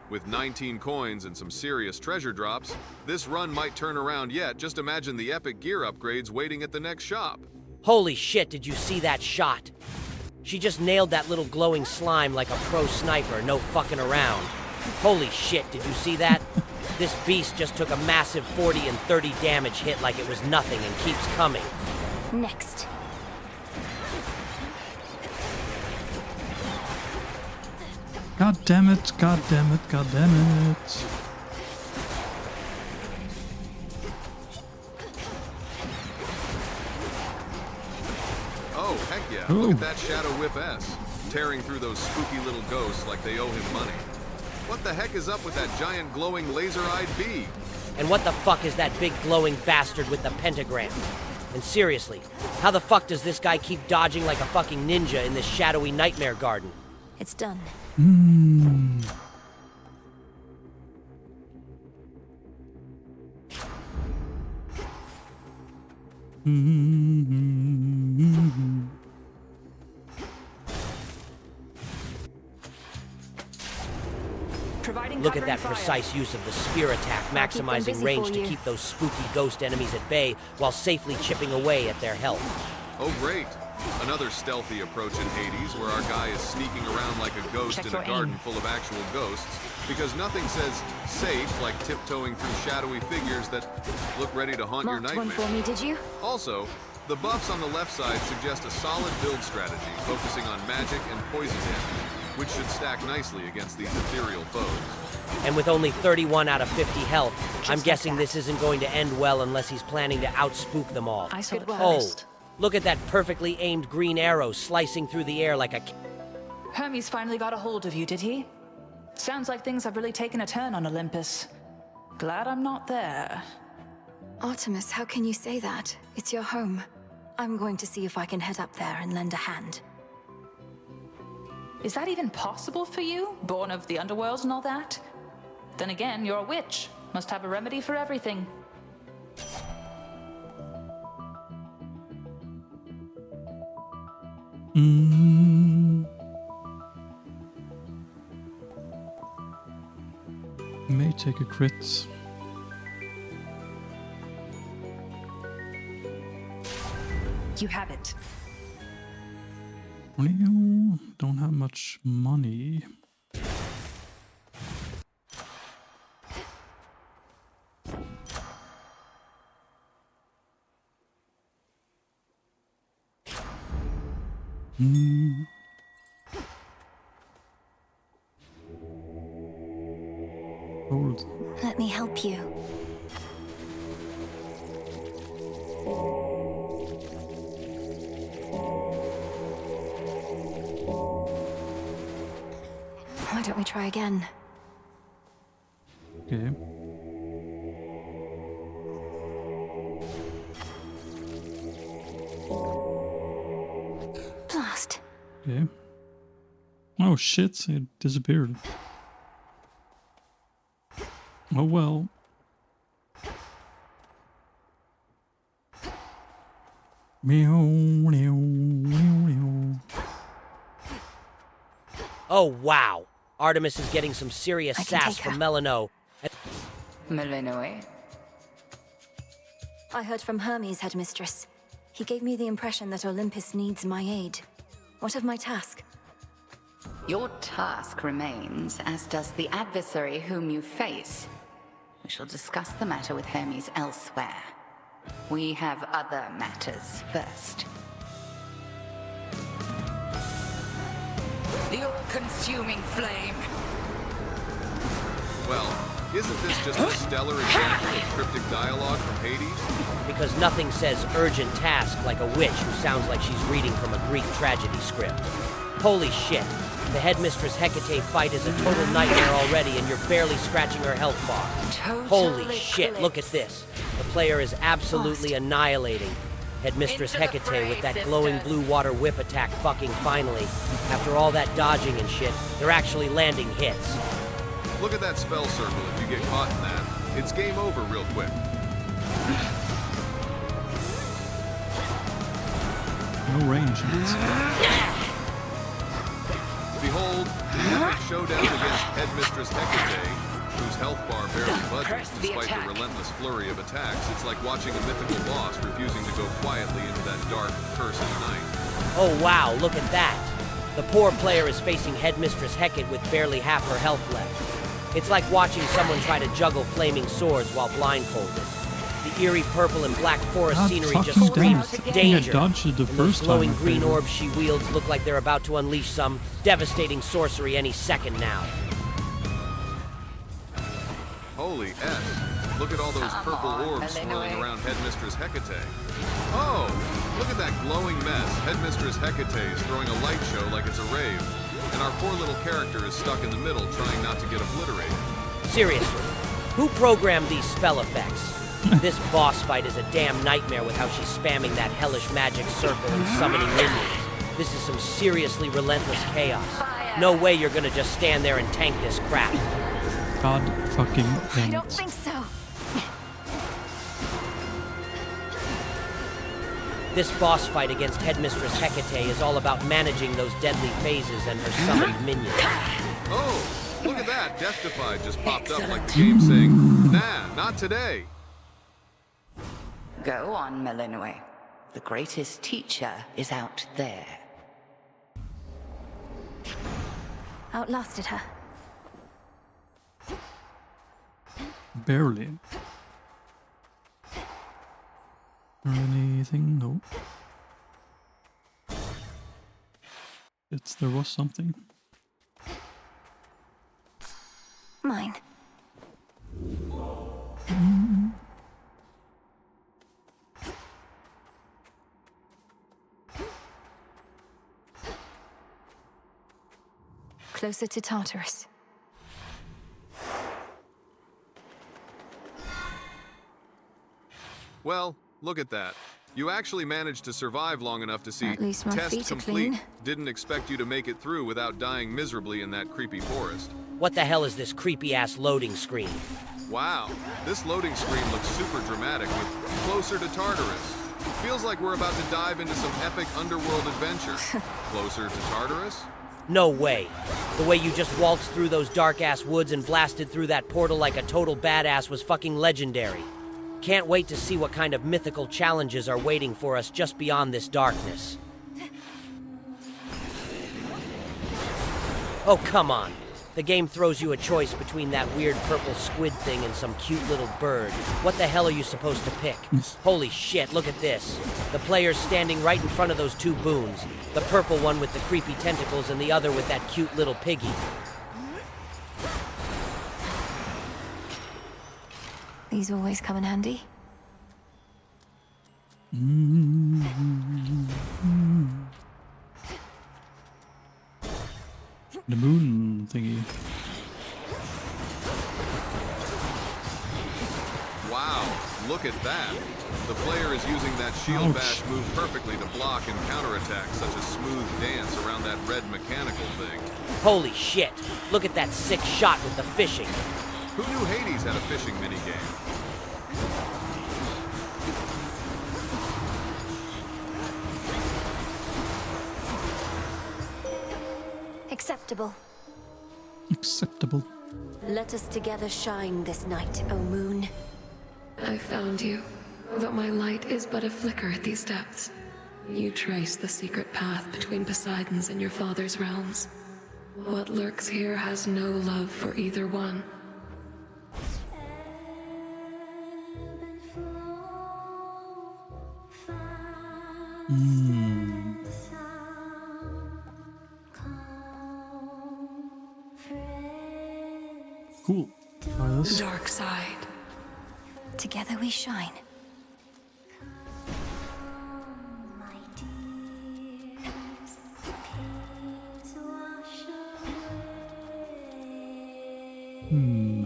With 19 coins and some serious treasure drops, this run might turn around yet. Just imagine the epic gear upgrades waiting at the next shop. Holy shit, did you see that shot? She just nailed that little glowing slime like a pro sniper, no fucking around. Holy shit, did you see that? This beast just took a massive 40 and 30 damage hit like it was nothing and keeps coming. Next. God damn it, god damn it, god damn it. Oh, heck yeah. Look at that Shadow Whip S, tearing through those spooky little ghosts like they owe him money. What the heck is up with that giant glowing laser-eyed bee? And what the fuck is that big glowing bastard with the pentagram? And seriously, how the fuck does this guy keep dodging like a fucking ninja in this shadowy nightmare garden? It's done. Look at that precise use of the spear attack, maximizing range to keep those spooky ghost enemies at bay while safely chipping away at their health. Oh great, another stealthy approach in Hades where our guy is sneaking around like a ghost in a garden full of actual ghosts, because nothing says safe like tiptoeing through shadowy figures that look ready to haunt your nightmares. One for me, did you? Also, the buffs on the left side suggest a solid build strategy focusing on magic and poison damage, which should stack nicely against these ethereal foes. And with only 31 out of 50 health, I'm guessing this isn't going to end well unless he's planning to outspook them all. I saw it Oh, first. look at that perfectly aimed green arrow slicing through the air like a... Hermes finally got a hold of you, did he? Sounds like things have really taken a turn on Olympus. Glad I'm not there. Artemis, how can you say that? It's your home. I'm going to see if I can head up there and lend a hand. Is that even possible for you? Born of the underworld and all that? Then again, you're a witch. Must have a remedy for everything. May take a crit. You have it. Well, don't have much money. Hold. Let me help you. Why don't we try again? Okay. Okay. Oh shit, it disappeared. Oh well. Meow, meow, meow, meow. Oh, wow. Artemis is getting some serious I can sass take her. from Melano. Melinoe? I heard from Hermes, headmistress. He gave me the impression that Olympus needs my aid. What of my task? Your task remains, as does the adversary whom you face. We shall discuss the matter with Hermes elsewhere. We have other matters first. The all-consuming flame. Well, isn't this just a stellar example of cryptic dialogue from Hades? Because nothing says urgent task like a witch who sounds like she's reading from a Greek tragedy script. Holy shit. The headmistress Hecate fight is a total nightmare already, and you're barely scratching her health bar. Holy shit, look at this. The player is absolutely annihilating Headmistress Hecate with that glowing blue water whip attack fucking finally. After all that dodging and shit, they're actually landing hits. Look at that spell circle if you get caught in that. It's game over real quick. No range. Behold, the epic showdown against Headmistress Hecate, whose health bar barely budges despite the relentless flurry of attacks. It's like watching a mythical boss refusing to go quietly into that dark, cursed night. Oh wow, look at that. The poor player is facing Headmistress Hecate with barely half her health left. It's like watching someone try to juggle flaming swords while blindfolded. The eerie purple and black forest scenery just screams danger. I dodged it the And those first time. glowing green orbs she wields look like they're about to unleash some devastating sorcery any second now. Holy S. Look at all those purple orbs swirling around Headmistress Hecate. Oh, look at that glowing mess. Headmistress Hecate is throwing a light show like it's a rave. And our poor little character is stuck in the middle trying not to get obliterated. Seriously, who programmed these spell effects? This boss fight is a damn nightmare with how she's spamming that hellish magic circle and summoning minions. This is some seriously relentless chaos. No way you're gonna just stand there and tank this crap. God fucking damn I don't it. think so. This boss fight against Headmistress Hecate is all about managing those deadly phases and her summoned minions. Oh, look at that. Death-Defied just popped up like the game saying, nah, not today. Go on, Melinoe. The greatest teacher is out there. Outlasted her. Barely. Anything? No. There was something. Mine. Closer to Tartarus. Well, look at that. You actually managed to survive long enough to see At least my test feet are complete. clean. Didn't expect you to make it through without dying miserably in that creepy forest. What the hell is this creepy-ass loading screen? Wow, this loading screen looks super dramatic with closer to Tartarus. Feels like we're about to dive into some epic underworld adventure. Closer to Tartarus? No way. The way you just waltzed through those dark-ass woods and blasted through that portal like a total badass was fucking legendary. Can't wait to see what kind of mythical challenges are waiting for us just beyond this darkness. Oh, come on. The game throws you a choice between that weird purple squid thing and some cute little bird. What the hell are you supposed to pick? Holy shit, look at this. The player's standing right in front of those two boons. The purple one with the creepy tentacles and the other with that cute little piggy. These always come in handy. The moon thingy. Wow, look at that. The player is using that shield bash move perfectly to block and counterattack such a smooth dance around that red mechanical thing. Holy shit! Look at that sick shot with the fishing. Who knew Hades had a fishing minigame? Acceptable. Acceptable. Let us together shine this night, O moon. I found you, but my light is but a flicker at these depths. You trace the secret path between Poseidon's and your father's realms. What lurks here has no love for either one. Cool. Try this. Dark side. Together we shine. Hmm.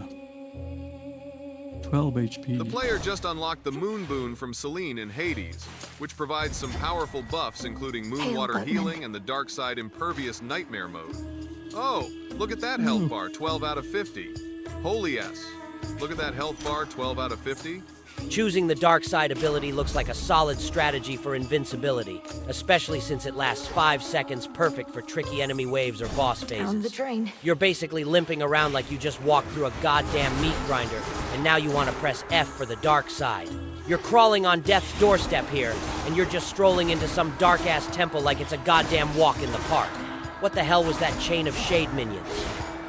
12 HP. The player just unlocked the Moon Boon from Selene in Hades, which provides some powerful buffs including Moon Water Healing and the Dark Side Impervious Nightmare mode. Oh, look at that health bar, 12 out of 50. Holy S. Look at that health bar, 12 out of 50. Choosing the dark side ability looks like a solid strategy for invincibility, especially since it lasts 5 seconds, perfect for tricky enemy waves or boss phases. Down the drain. You're basically limping around like you just walked through a goddamn meat grinder, and now you want to press F for the dark side. You're crawling on death's doorstep here, and you're just strolling into some dark-ass temple like it's a goddamn walk in the park. What the hell was that chain of shade minions?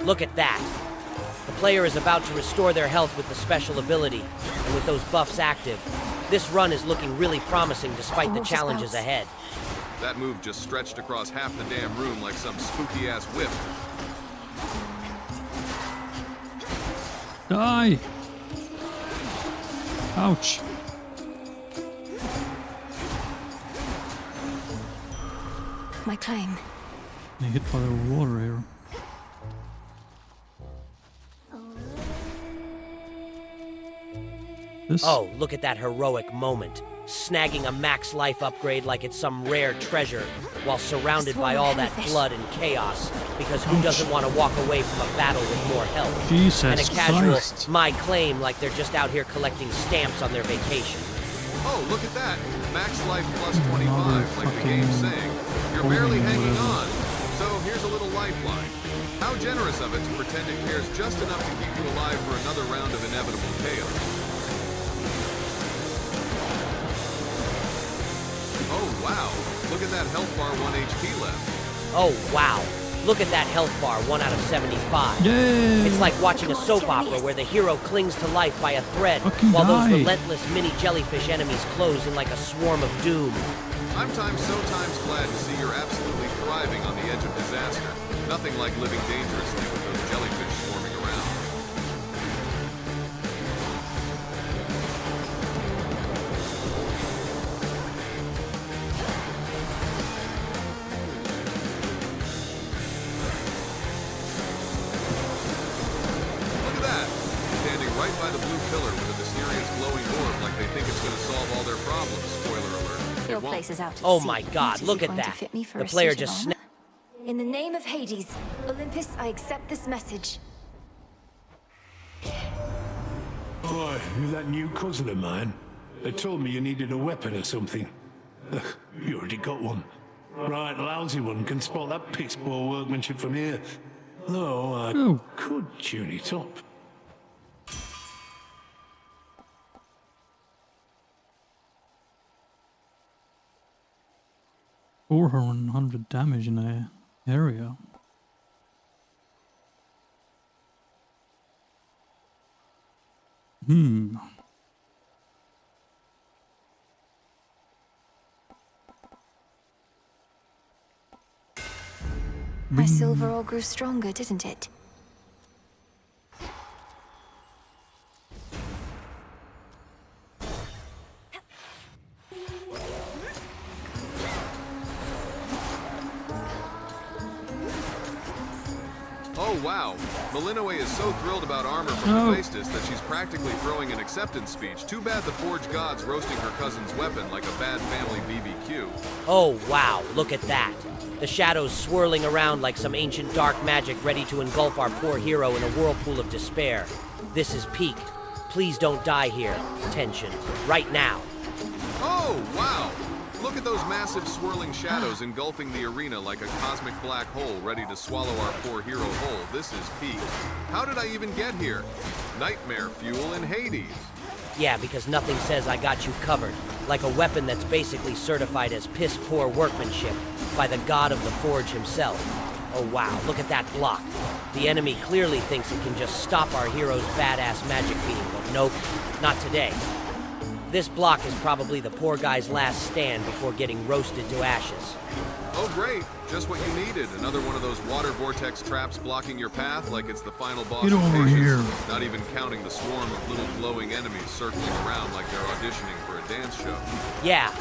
Look at that. The player is about to restore their health with the special ability, and with those buffs active, this run is looking really promising despite the challenges ahead. That move just stretched across half the damn room like some spooky-ass whip. Die! Ouch. My claim. I hit by the water here. This? Oh, look at that heroic moment. Snagging a max life upgrade like it's some rare treasure, while surrounded by all that blood and chaos, because who doesn't want to walk away from a battle with more health? Jesus and a casual, Christ. my claim, like they're just out here collecting stamps on their vacation. Oh, look at that. Max life plus 25, like the game's saying. You're barely hanging on. So here's a little lifeline. How generous of it to pretend it cares just enough to keep you alive for another round of inevitable chaos. Oh, wow. Look at that health bar, 1 HP left. Oh, wow. Look at that health bar, 1 out of 75. Yay. It's like watching a soap opera where the hero clings to life by a thread, while those relentless mini jellyfish enemies close in like a swarm of doom. I'm so glad to see you're absolutely thriving on the edge of disaster. Nothing like living dangerously with those jellyfish swarming around. Look at that! Standing right by the blue pillar with a mysterious glowing orb like they think it's going to solve all their problems. Spoiler alert. Your place is out to Oh sea. my god, Is look it at going to that. fit me for The a player suit of just armor? In the name of Hades, Olympus, I accept this message. Boy, you're that new cousin of mine. They told me you needed a weapon or something. You already got one. Right, lousy one can spot that piss poor workmanship from here. Though I could tune it up. 400 damage in the area. My silver all grew stronger, didn't it? Oh, wow. Malinoe is so thrilled about armor from Hephaestus that she's practically throwing an acceptance speech. Too bad the Forge God's roasting her cousin's weapon like a bad family BBQ. Oh, wow, look at that. The shadows swirling around like some ancient dark magic ready to engulf our poor hero in a whirlpool of despair. This is peak. Please don't die here. Tension. Right now. Oh, wow! Look at those massive swirling shadows engulfing the arena like a cosmic black hole ready to swallow our poor hero whole. This is peak. How did I even get here? Nightmare fuel in Hades. Yeah, because nothing says I got you covered. Like a weapon that's basically certified as piss-poor workmanship by the god of the Forge himself. Oh wow, look at that block. The enemy clearly thinks it can just stop our hero's badass magic beam, but nope, not today. This block is probably the poor guy's last stand before getting roasted to ashes. Oh great, just what you needed. Another one of those water vortex traps blocking your path like it's the final boss Get of over Patience. here. Not even counting the swarm of little glowing enemies circling around like they're auditioning for a dance show. Yeah,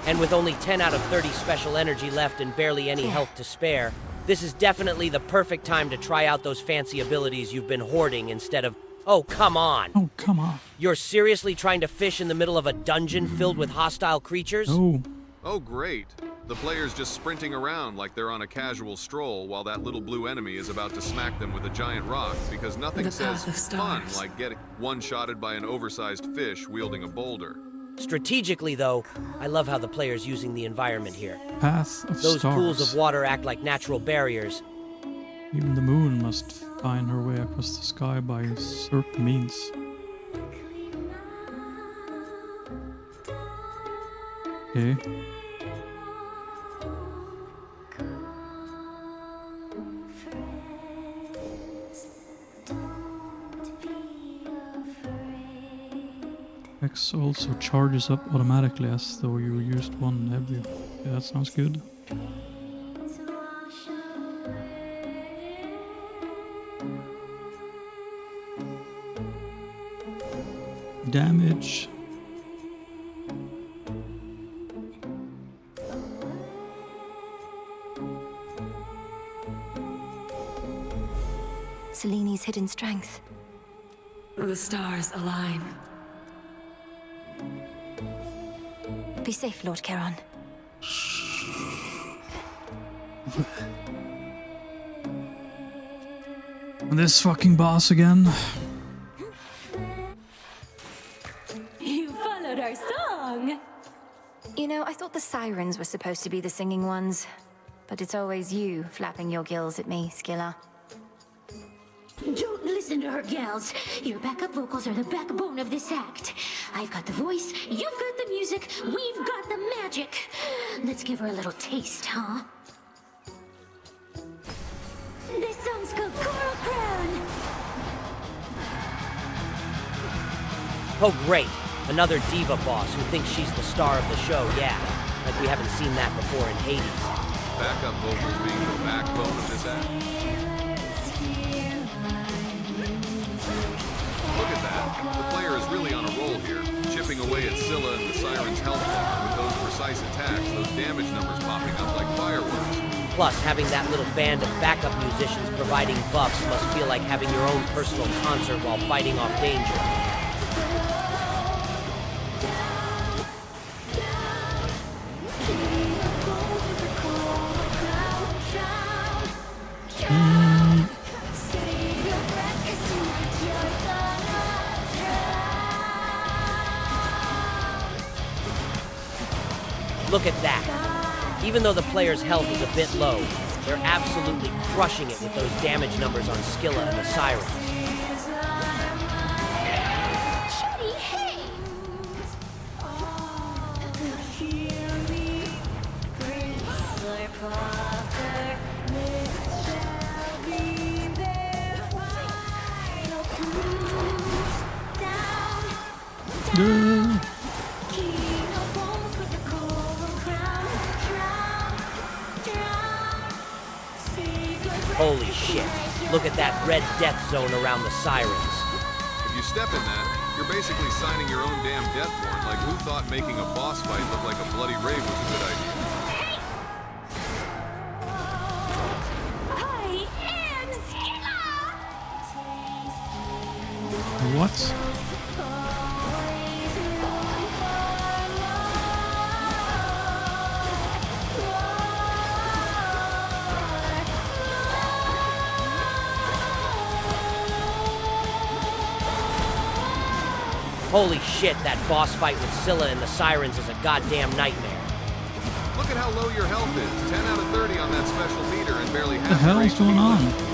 and with only 10 out of 30 special energy left and barely any health to spare, this is definitely the perfect time to try out those fancy abilities you've been hoarding instead of, oh, come on. Oh, come on. You're seriously trying to fish in the middle of a dungeon filled with hostile creatures? Oh. Oh great. The player's just sprinting around like they're on a casual stroll while that little blue enemy is about to smack them with a giant rock because nothing says fun like getting one-shotted by an oversized fish wielding a boulder. Strategically, though, I love how the player's using the environment here. Path of Those stars. pools of water act like natural barriers. Even the moon must find her way across the sky by certain means. Okay. X also charges up automatically as though you used one heavy. Yeah, that sounds good. Damage. Seleni's hidden strength. The stars align. Be safe, Lord Charon. This fucking boss again. You followed our song! You know, I thought the sirens were supposed to be the singing ones. But it's always you flapping your gills at me, Skilla. Don't listen to her, gals. Your backup vocals are the backbone of this act. I've got the voice, you've got the music, we've got the magic. Let's give her a little taste, huh? This song's called Coral Crown. Oh, great. Another diva boss who thinks she's the star of the show, yeah. Like we haven't seen that before in Hades. Backup vocals being the backbone of this act. Look at that. The player is really on a roll here, chipping away at Scylla and the Siren's health bar with those precise attacks, those damage numbers popping up like fireworks. Plus, having that little band of backup musicians providing buffs must feel like having your own personal concert while fighting off danger. Look at that. Even though the player's health is a bit low, they're absolutely crushing it with those damage numbers on Scylla and the Sirens. Chetty, hey! Holy shit. Look at that red death zone around the Sirens. If you step in that, you're basically signing your own damn death warrant. Like, who thought making a boss fight look like a bloody rave was a good idea? I am Skilla! Holy shit, that boss fight with Scylla and the Sirens is a goddamn nightmare. Look at how low your health is. 10 out of 30 on that special meter and barely half What the hell your is HP going on? left.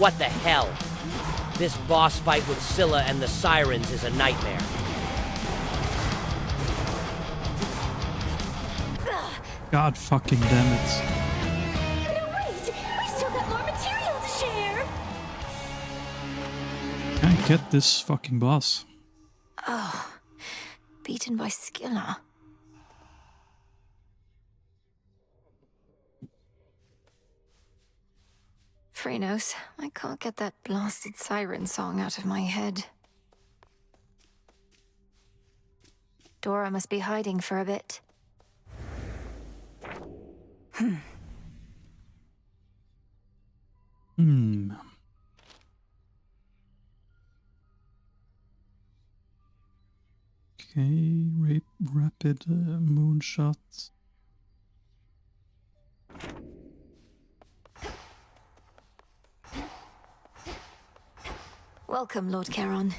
What the hell? This boss fight with Scylla and the Sirens is a nightmare. God fucking damn it. No, wait! We still got more material to share! Can't get this fucking boss. Oh, beaten by Scylla. Frenos, I can't get that blasted siren song out of my head. Dora must be hiding for a bit. Okay, rapid moonshot. Welcome, Lord Charon.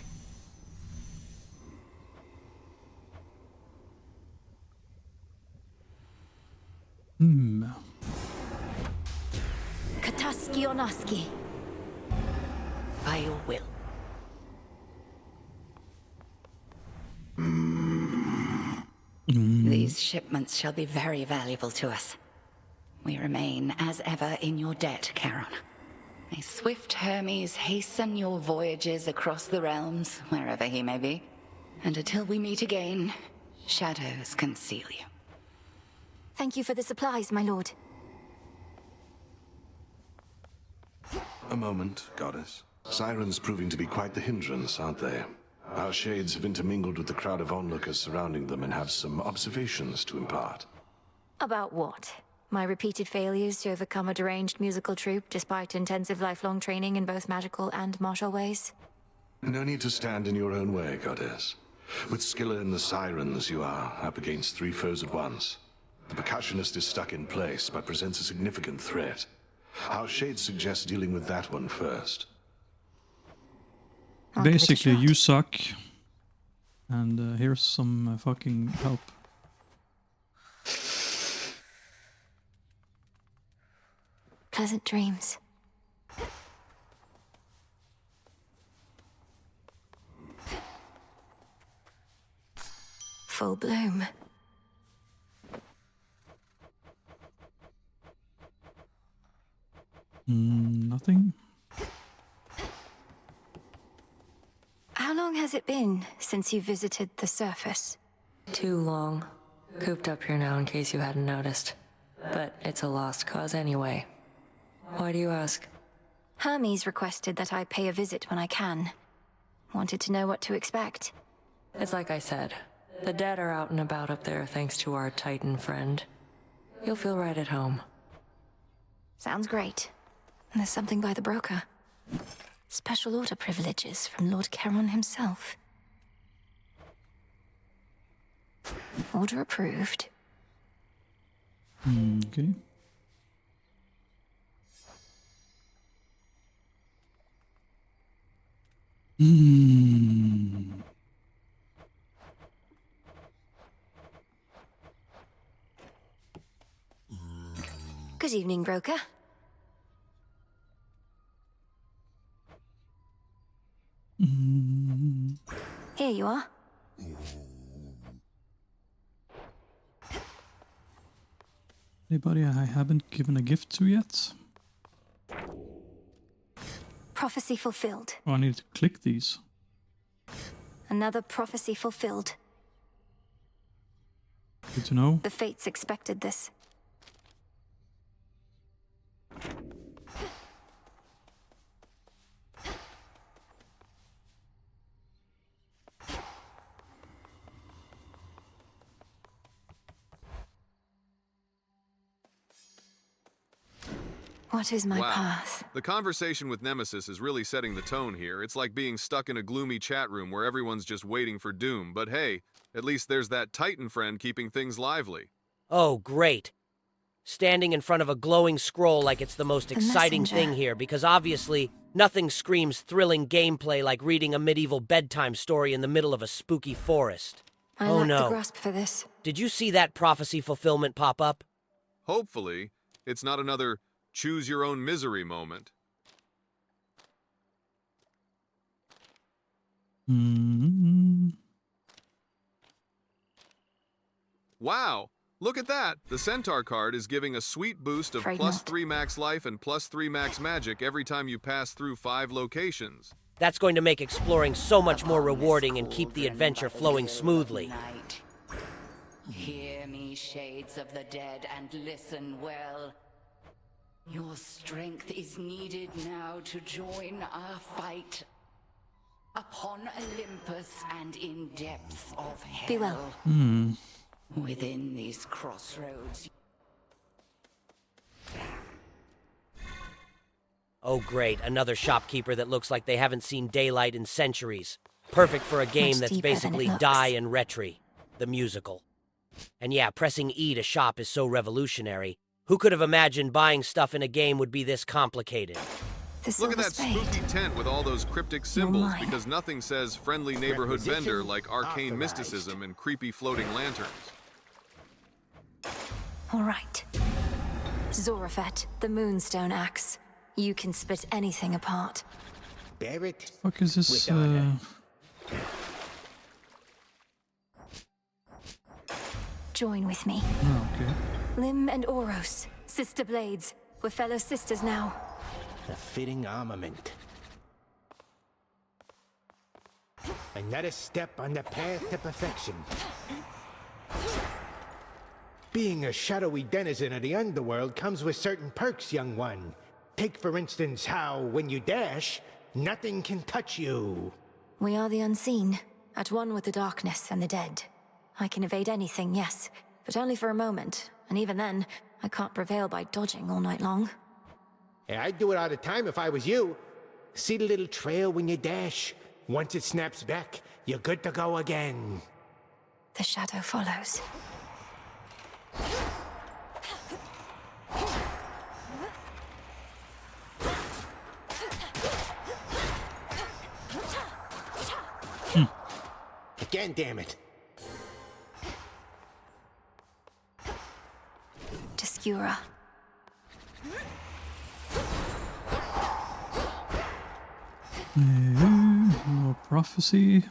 Kataskionaski. By your will. These shipments shall be very valuable to us. We remain, as ever, in your debt, Charon. May swift Hermes hasten your voyages across the realms, wherever he may be. And until we meet again, shadows conceal you. Thank you for the supplies, my lord. A moment, goddess. Sirens proving to be quite the hindrance, aren't they? Our shades have intermingled with the crowd of onlookers surrounding them and have some observations to impart. About what? My repeated failures to overcome a deranged musical troupe despite intensive lifelong training in both magical and martial ways? No need to stand in your own way, goddess. With Scylla and the Sirens, you are up against three foes at once. The percussionist is stuck in place, but presents a significant threat. Our shades suggest dealing with that one first. Basically, you suck. And here's some fucking help. Pleasant dreams. Full bloom. Nothing. How long has it been since you visited the surface? Too long. Cooped up here now in case you hadn't noticed. But it's a lost cause anyway. Why do you ask? Hermes requested that I pay a visit when I can. Wanted to know what to expect. It's like I said. The dead are out and about up there thanks to our Titan friend. You'll feel right at home. Sounds great. There's something by the broker. Special order privileges from Lord Charon himself. Order approved. Okay. Good evening, broker. Here you are. Anybody I haven't given a gift to yet? Prophecy fulfilled. Oh, I need to click these. Another prophecy fulfilled. Good to know. The fates expected this. What is my Wow. path? The conversation with Nemesis is really setting the tone here. It's like being stuck in a gloomy chat room where everyone's just waiting for doom. But hey, at least there's that Titan friend keeping things lively. Oh, great. Standing in front of a glowing scroll like it's the most The exciting messenger. thing here, because obviously nothing screams thrilling gameplay like reading a medieval bedtime story in the middle of a spooky forest. I Oh lack the no. grasp for this. Did you see that prophecy fulfillment pop up? Hopefully, it's not another choose your own misery moment. Wow! Look at that! The Centaur card is giving a sweet boost of Afraid plus not. 3 max life and plus 3 max magic every time you pass through 5 locations. That's going to make exploring so much more rewarding and keep the adventure flowing smoothly. Hear me, shades of the dead, and listen well. Your strength is needed now to join our fight. Upon Olympus and in depths of hell. Be well. Within these crossroads. Oh great, another shopkeeper that looks like they haven't seen daylight in centuries. Perfect for a game Much that's deeper than it basically looks. Die and Retry, the musical. And yeah, pressing E to shop is so revolutionary. Who could have imagined buying stuff in a game would be this complicated? The Look at silver that spade. spooky tent with all those cryptic symbols, mine. because nothing says friendly neighborhood Requisition vendor like arcane authorized. mysticism and creepy floating lanterns. All right. Zorafet, the Moonstone Axe. You can split anything apart. Bear it. Fuck is this? With honor. Join with me. Oh, okay. Lim and Oros, sister blades. We're fellow sisters now. A fitting armament. Another step on the path to perfection. Being a shadowy denizen of the underworld comes with certain perks, young one. Take, for instance, how, when you dash, nothing can touch you. We are the unseen, at one with the darkness and the dead. I can evade anything, yes, but only for a moment. And even then, I can't prevail by dodging all night long. Yeah, I'd do it all the time if I was you. See the little trail when you dash? Once it snaps back, you're good to go again. The shadow follows. Again, damn it. Descura. More prophecy.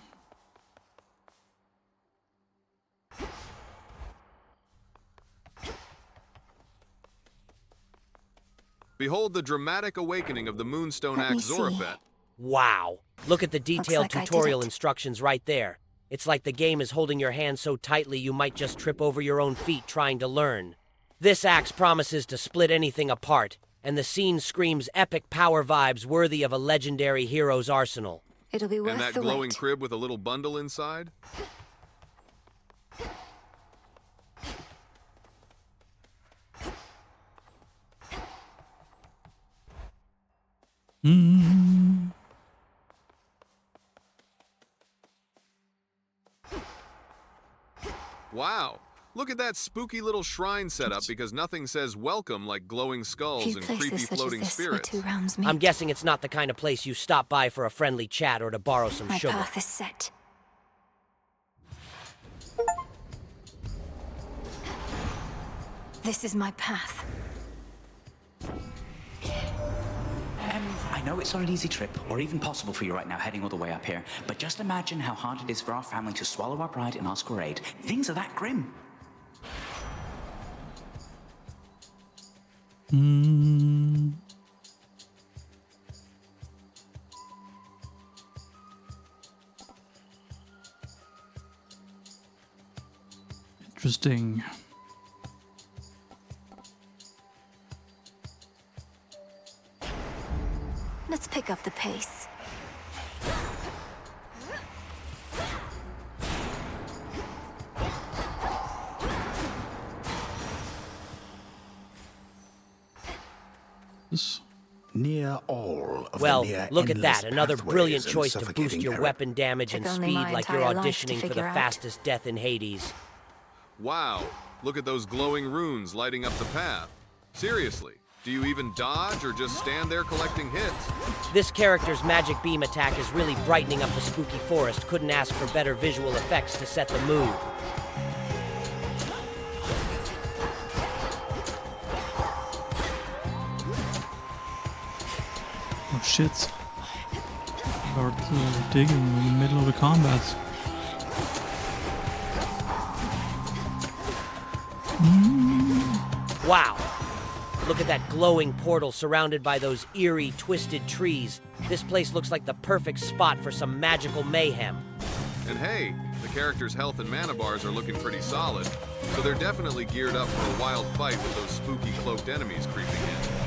Behold the dramatic awakening of the Moonstone Let me Axe see. Zorafet. Wow. Look at the detailed like I did tutorial it. instructions right there. It's like the game is holding your hand so tightly you might just trip over your own feet trying to learn. This axe promises to split anything apart, and the scene screams epic power vibes worthy of a legendary hero's arsenal. It'll be worth And that the glowing wait. crib with a little bundle inside? Wow. Look at that spooky little shrine setup because nothing says welcome like glowing skulls Few and places creepy such as floating this where spirits. two realms meet. I'm guessing it's not the kind of place you stop by for a friendly chat or to borrow some My sugar. path is set. This is my path. I know it's not an easy trip, or even possible for you right now heading all the way up here, but just imagine how hard it is for our family to swallow our pride and ask for aid. Things are that grim. Interesting. Let's pick up the pace. This. Near all of Well, the near look at endless that. Another pathways brilliant and choice to boost suffocating your error. weapon damage and Took only speed my like you're entire life to auditioning for the figure out. fastest death in Hades. Wow, look at those glowing runes lighting up the path. Seriously, do you even dodge or just stand there collecting hits? This character's magic beam attack is really brightening up the spooky forest. Couldn't ask for better visual effects to set the mood. Oh shit. Start digging in the middle of the combat. Wow. Look at that glowing portal surrounded by those eerie, twisted trees. This place looks like the perfect spot for some magical mayhem. And hey, the character's health and mana bars are looking pretty solid, so they're definitely geared up for a wild fight with those spooky cloaked enemies creeping in.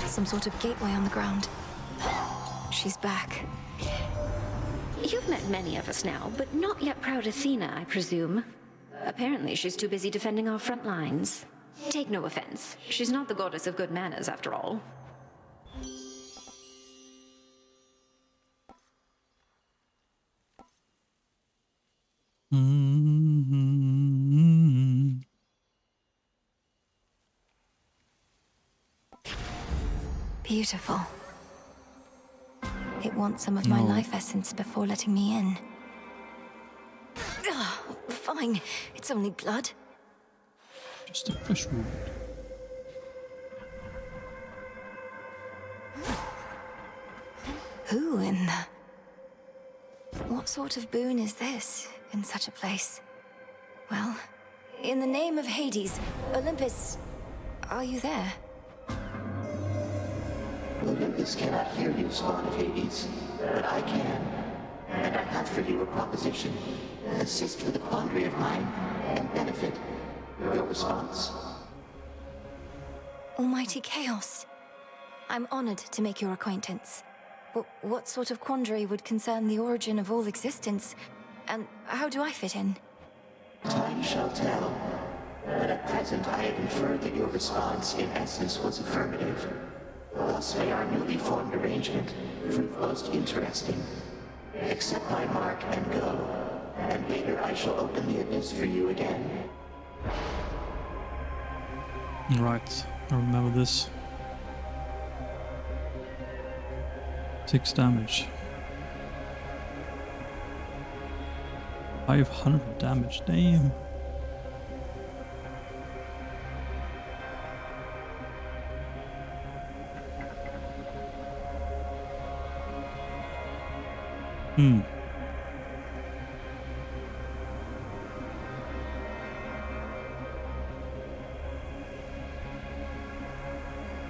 Some sort of gateway on the ground. She's back. You've met many of us now, but not yet proud Athena, I presume. Apparently she's too busy defending our front lines. Take no offense. She's not the goddess of good manners, after all. Beautiful. It wants some of my life essence before letting me in. Ugh, fine. It's only blood. Just a flesh wound. Who in the... What sort of boon is this in such a place? Well, in the name of Hades, Olympus, are you there? Olympus cannot hear you, spawn of Hades, but I can. And I have for you a proposition. Assist with a quandary of mine, and benefit. Your response? Almighty Chaos. I'm honored to make your acquaintance. What sort of quandary would concern the origin of all existence? And how do I fit in? Time shall tell. But at present I have inferred that your response in essence was affirmative. Thus may our newly formed arrangement prove most interesting. Accept my mark and go, and later I shall open the abyss for you again. Right, I remember this. 6 damage. 500 damage, damn.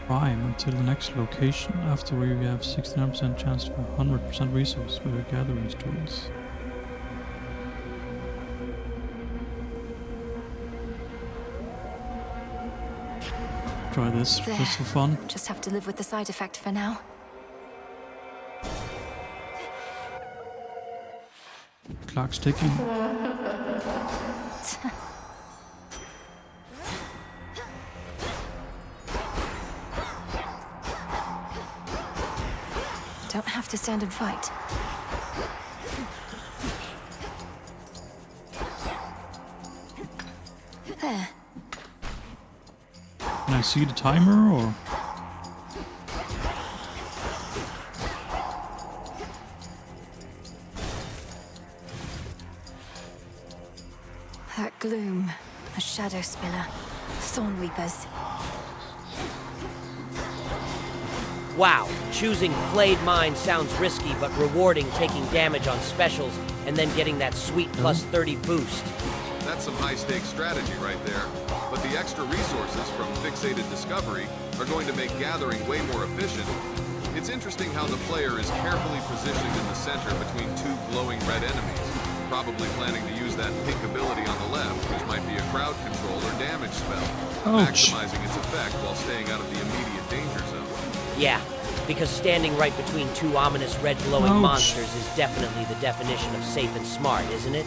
Prime until the next location, after where you have 69% chance for 100% resources with your gathering tools. Try this There. just for fun. Just have to live with the side effect for now. Clock's ticking. Don't have to stand and fight. There. Can I see the timer or? That gloom, a shadow spiller, thorn reapers. Wow, choosing Flayed Mind sounds risky but rewarding, taking damage on specials and then getting that sweet plus 30 boost. That's some high-stakes strategy right there. But the extra resources from Fixated Discovery are going to make gathering way more efficient. It's interesting how the player is carefully positioned in the center between 2 glowing red enemies, probably planning to use that pink ability on the left, which might be a crowd control or damage spell, Ouch. maximizing its effect while staying out of the immediate danger zone. Yeah, Because standing right between two ominous red glowing Ouch. monsters is definitely the definition of safe and smart, isn't it?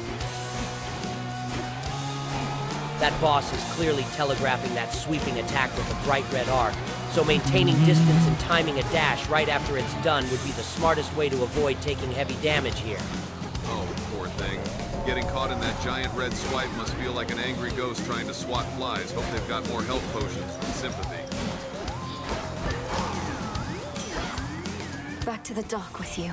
That boss is clearly telegraphing that sweeping attack with a bright red arc, so maintaining distance and timing a dash right after it's done would be the smartest way to avoid taking heavy damage here. Oh, poor thing. Getting caught in that giant red swipe must feel like an angry ghost trying to swat flies. Hope they've got more health potions than sympathy. Back to the dock with you.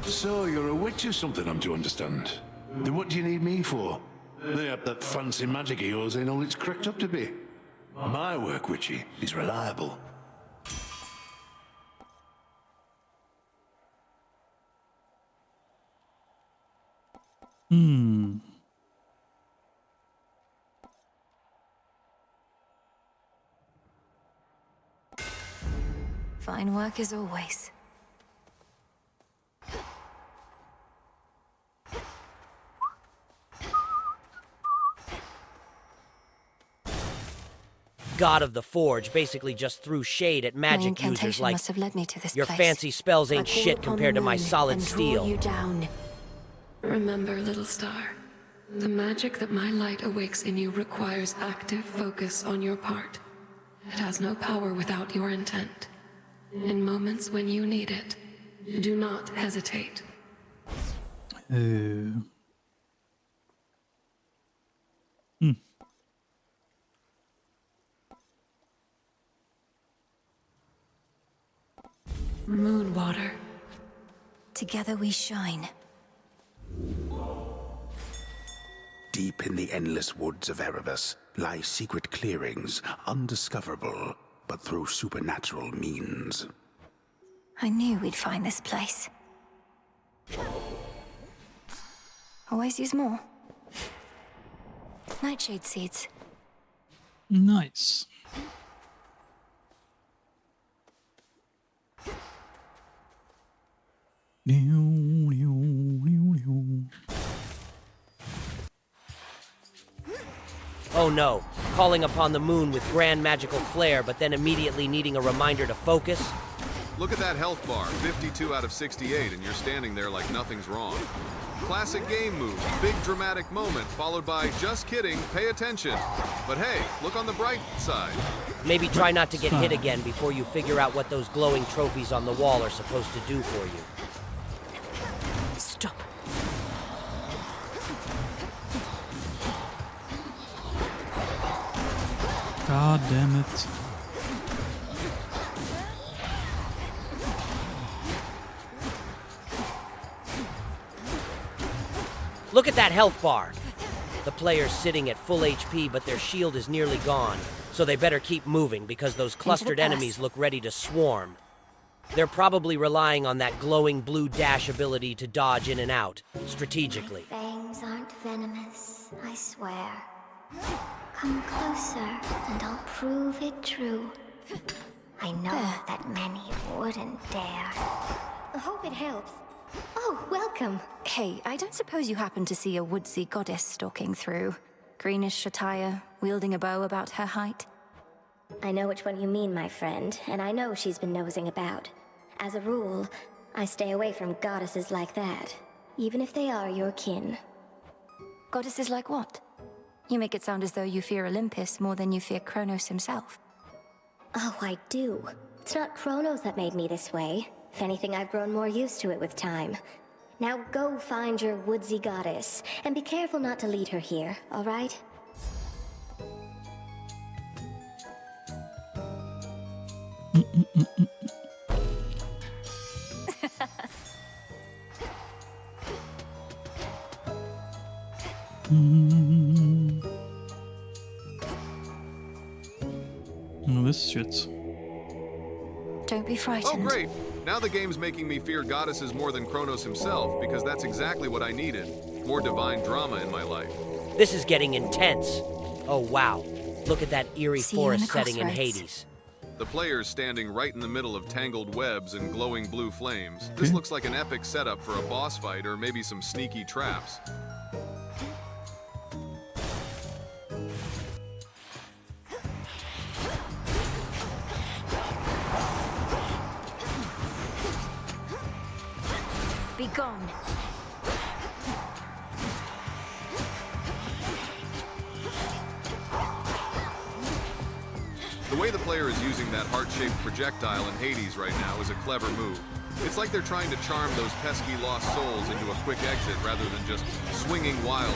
So, you're a witch or something, I'm to understand. Then what do you need me for? They up that fancy magic of yours ain't all it's cracked up to be. My work, witchy, is reliable. Fine work as always. God of the Forge basically just threw shade at My magic incantation users like, must have led me to this your place. fancy spells I ain't call shit upon compared the to my moon solid and draw steel. you down. Remember, little star, the magic that my light awakes in you requires active focus on your part. It has no power without your intent. In moments when you need it, do not hesitate. Moonwater. Together we shine. Deep in the endless woods of Erebus lie secret clearings, undiscoverable, but through supernatural means. I knew we'd find this place. Always use more. Nightshade seeds. Nice. Oh no, calling upon the moon with grand magical flair, but then immediately needing a reminder to focus? Look at that health bar, 52 out of 68, and you're standing there like nothing's wrong. Classic game move, big dramatic moment, followed by, just kidding, pay attention. But hey, look on the bright side. Maybe try not to get hit again before you figure out what those glowing trophies on the wall are supposed to do for you. Stop. God damn it. Look at that health bar. The player's sitting at full HP, but their shield is nearly gone, so they better keep moving because those clustered enemies look ready to swarm. They're probably relying on that glowing blue dash ability to dodge in and out, strategically. Fangs aren't venomous, I swear. Come closer, and I'll prove it true. I know that many wouldn't dare. I hope it helps. Oh, welcome. Hey, I don't suppose you happen to see a woodsy goddess stalking through. Greenish attire, wielding a bow about her height. I know which one you mean, my friend, and I know she's been nosing about. As a rule, I stay away from goddesses like that, even if they are your kin. Goddesses like what? You make it sound as though you fear Olympus more than you fear Kronos himself. Oh, I do. It's not Kronos that made me this way. If anything, I've grown more used to it with time. Now go find your woodsy goddess, and be careful not to lead her here, all right? Oh, this shit. Don't be frightened. Oh, great! Now the game's making me fear goddesses more than Kronos himself, because that's exactly what I needed. More divine drama in my life. This is getting intense. Oh wow, look at that eerie forest setting in Hades. The player's standing right in the middle of tangled webs and glowing blue flames. This looks like an epic setup for a boss fight or maybe some sneaky traps. Be gone. The way the player is using that heart-shaped projectile in Hades right now is a clever move. It's like they're trying to charm those pesky lost souls into a quick exit rather than just swinging wildly,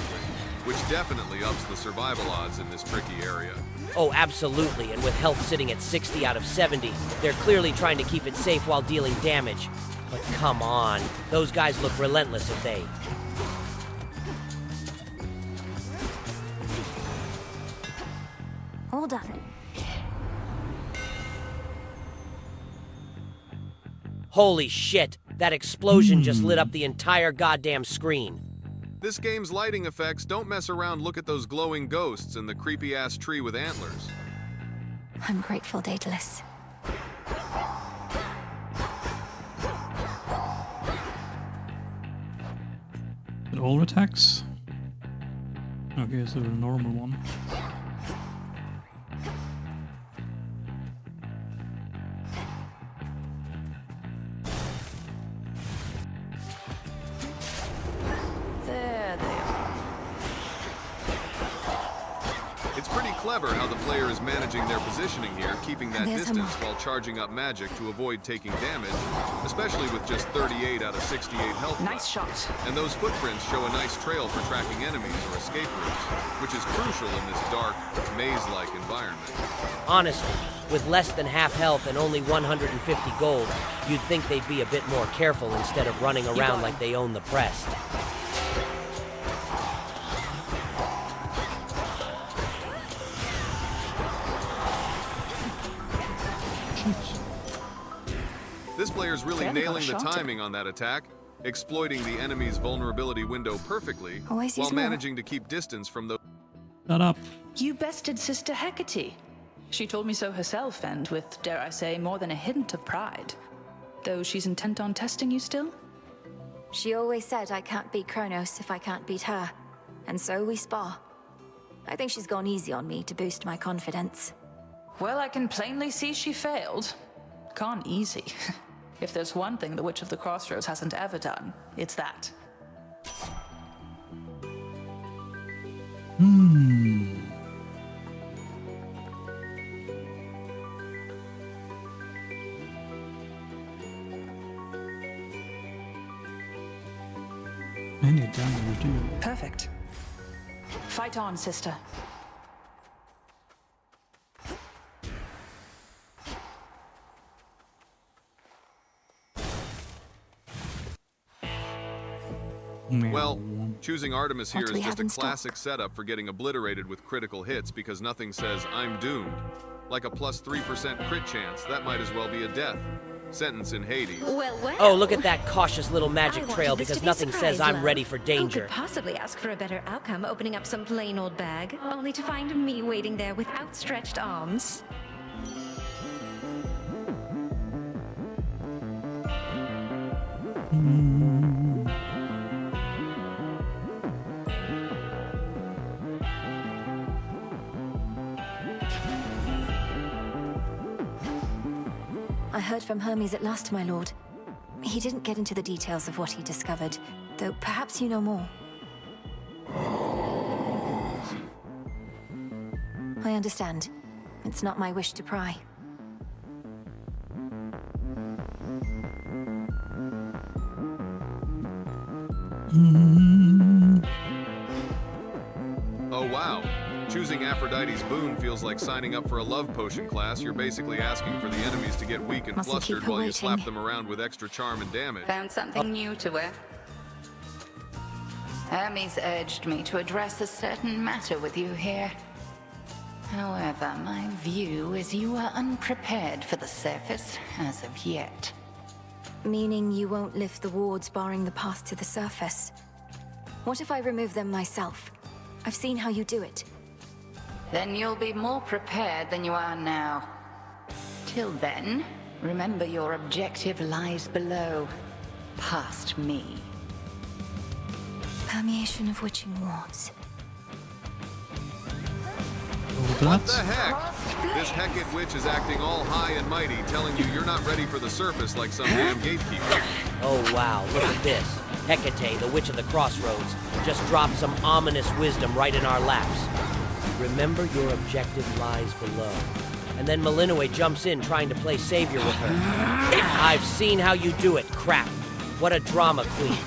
which definitely ups the survival odds in this tricky area. Oh, absolutely, and with health sitting at 60 out of 70, they're clearly trying to keep it safe while dealing damage. But come on, those guys look relentless if they... All done. Holy shit, that explosion just lit up the entire goddamn screen. This game's lighting effects don't mess around. Look at those glowing ghosts and the creepy-ass tree with antlers. I'm grateful, Daedalus. Did all attacks? Okay, so the normal one. There they are. It's pretty clever how the player is managing their positioning here, keeping that There's distance while charging up magic to avoid taking damage, especially with just 38 out of 68 health. Nice shot. And those footprints show a nice trail for tracking enemies or escape routes, which is crucial in this dark, maze-like environment. Honestly, with less than half health and only 150 gold, you'd think they'd be a bit more careful instead of running around like they own the Prest. This player's really Fairly nailing the well shot. timing on that attack, exploiting the enemy's vulnerability window perfectly, Always while use more. managing to keep distance from those. Shut up. You bested Sister Hecate. She told me so herself, and with, dare I say, more than a hint of pride. Though she's intent on testing you still? She always said I can't beat Kronos if I can't beat her. And so we spar. I think she's gone easy on me to boost my confidence. Well, I can plainly see she failed. Gone easy. If there's one thing the Witch of the Crossroads hasn't ever done, it's that. Any damage you do. Perfect. Fight on, sister. Well, choosing Artemis here What do is we just have a in stock? classic setup for getting obliterated with critical hits because nothing says I'm doomed. Like a plus 3% crit chance, that might as well be a death. Sentence in Hades. Well, Oh, look at that cautious little magic I wanted trail this because to be nothing surprise, says I'm love. ready for Who danger. could possibly ask for a better outcome opening up some plain old bag, only to find me waiting there with outstretched arms? I heard from Hermes at last, my lord. He didn't get into the details of what he discovered, though perhaps you know more. I understand. It's not my wish to pry. Oh wow. Choosing Aphrodite's boon feels like signing up for a love potion class. You're basically asking for the enemies to get weak and Mustn't keep flustered her while you waiting. slap them around with extra charm and damage. Found something new to her. Hermes urged me to address a certain matter with you here. However, my view is you are unprepared for the surface as of yet. Meaning you won't lift the wards barring the path to the surface. What if I remove them myself? I've seen how you do it. Then you'll be more prepared than you are now. Till then, remember your objective lies below, past me. Permeation of witching wards. What the heck? This Hecate witch is acting all high and mighty, telling you you're not ready for the surface like some damn gatekeeper. Oh wow, look at this. Hecate, the Witch of the Crossroads, just dropped some ominous wisdom right in our laps. Remember, your objective lies below. And then Malinois jumps in trying to play savior with her. I've seen how you do it, crap. What a drama queen.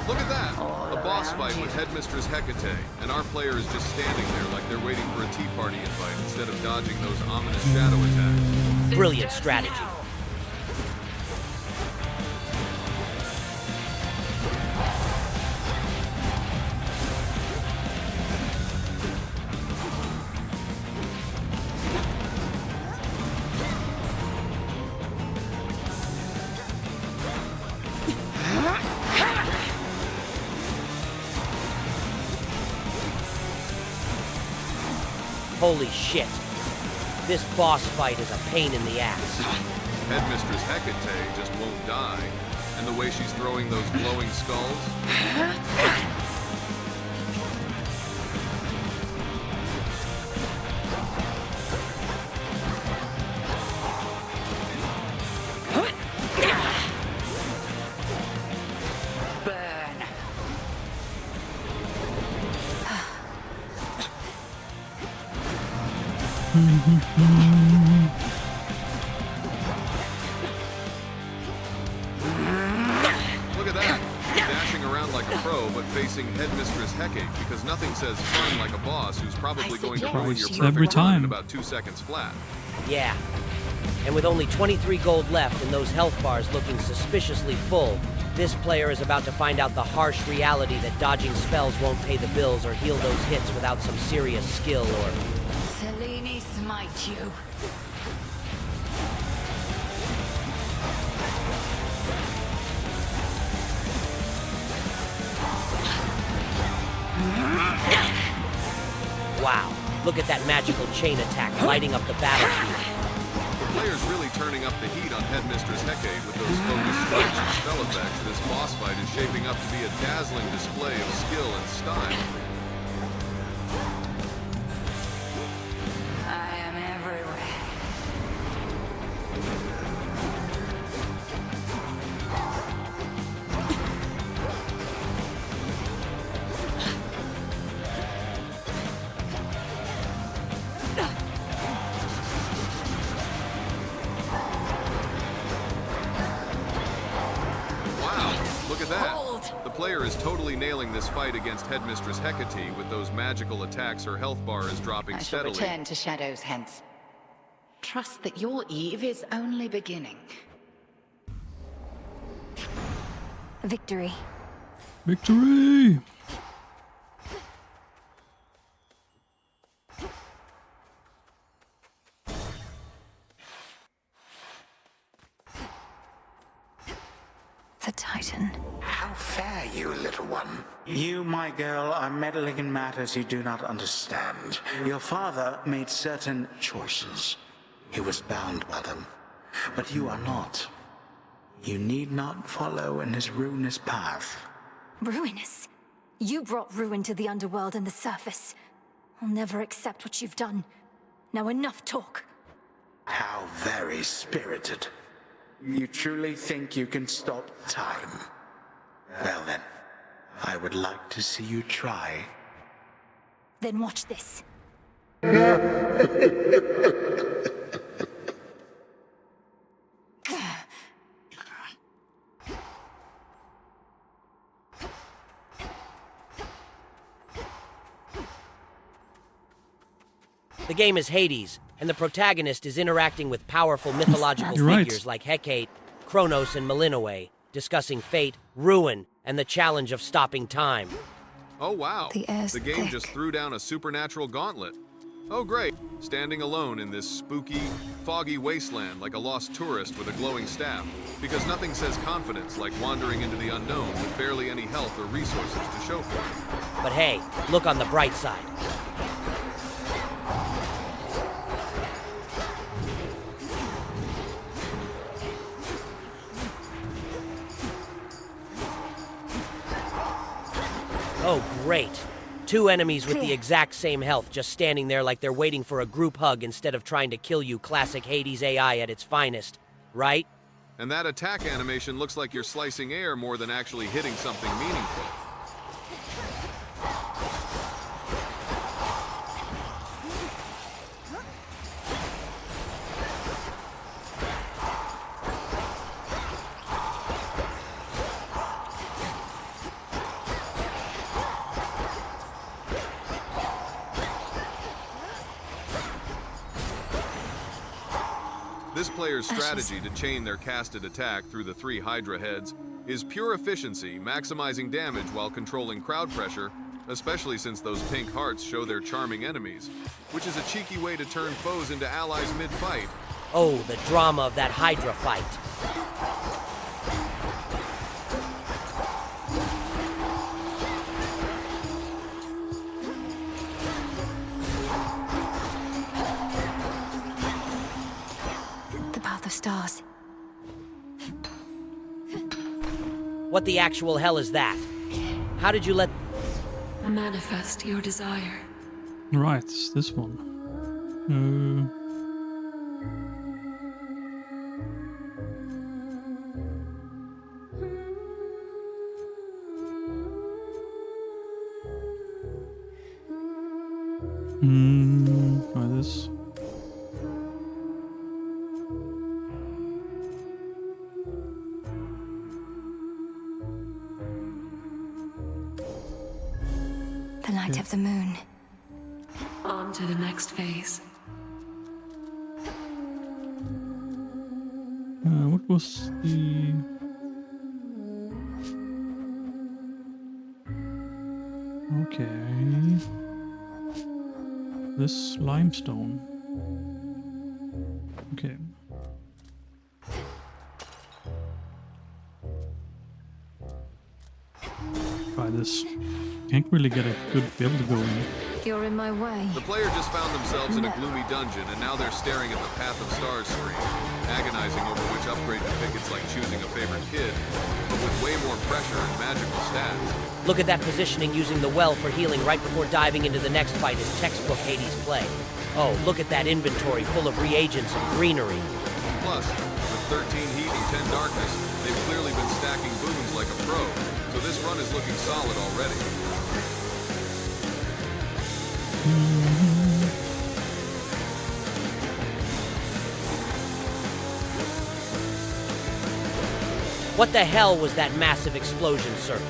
Look at that! A boss fight with Headmistress Hecate, and our player is just standing there like they're waiting for a tea party invite instead of dodging those ominous shadow attacks. Brilliant strategy. Holy shit. This boss fight is a pain in the ass. Headmistress Hecate just won't die. And the way she's throwing those glowing skulls. Look at that! Dashing around like a pro, but facing Headmistress Hecate, because nothing says fun like a boss who's probably going to ruin your every perfect run in time. about 2 seconds flat. Yeah. And with only 23 gold left and those health bars looking suspiciously full, this player is about to find out the harsh reality that dodging spells won't pay the bills or heal those hits without some serious skill or... Selene, smite you. Wow, look at that magical chain attack lighting up the battlefield. The player's really turning up the heat on Headmistress Hecate with those focused strikes and spell effects. This boss fight is shaping up to be a dazzling display of skill and style. I am everywhere. Look at that. The player is totally nailing this fight against Headmistress Hecate with those magical attacks. Her health bar is dropping I shall steadily. return to shadows hence. Trust that your eve is only beginning. Victory. Victory! The Titan. How fare you, little one? You, my girl, are meddling in matters you do not understand. Your father made certain choices. He was bound by them. But you are not. You need not follow in his ruinous path. Ruinous? You brought ruin to the underworld and the surface. I'll never accept what you've done. Now enough talk. How very spirited. You truly think you can stop time? Well then, I would like to see you try. Then watch this. The game is Hades, and the protagonist is interacting with powerful mythological You're right. figures like Hecate, Kronos, and Malinois, discussing fate, ruin, and the challenge of stopping time. Oh wow, The air's the game thick. just threw down a supernatural gauntlet. Oh great, standing alone in this spooky, foggy wasteland like a lost tourist with a glowing staff. Because nothing says confidence like wandering into the unknown with barely any health or resources to show for it. But hey, look on the bright side. Oh, great. 2 enemies with the exact same health, just standing there like they're waiting for a group hug instead of trying to kill you. Classic Hades AI at its finest, right? And that attack animation looks like you're slicing air more than actually hitting something meaningful. This player's strategy to chain their casted attack through the 3 Hydra heads is pure efficiency, maximizing damage while controlling crowd pressure, especially since those pink hearts show their charming enemies, which is a cheeky way to turn foes into allies mid-fight. Oh, the drama of that Hydra fight. The stars. What the actual hell is that? How did you let... Manifest your desire. Right, it's this one. Try this. The light of the moon. On to the next phase. What was the... Okay. This limestone. Okay. Try this. Can't really get a good build going. You're in my way. The player just found themselves in a gloomy dungeon, and now they're staring at the Path of Stars screen, agonizing over which upgrade to pick. It's like choosing a favorite kid, but with way more pressure and magical stats. Look at that positioning using the well for healing right before diving into the next fight is textbook Hades play. Oh, look at that inventory full of reagents and greenery. Plus, with 13 heat and 10 darkness, they've clearly been stacking boons like a pro, so this run is looking solid already. What the hell was that massive explosion circle?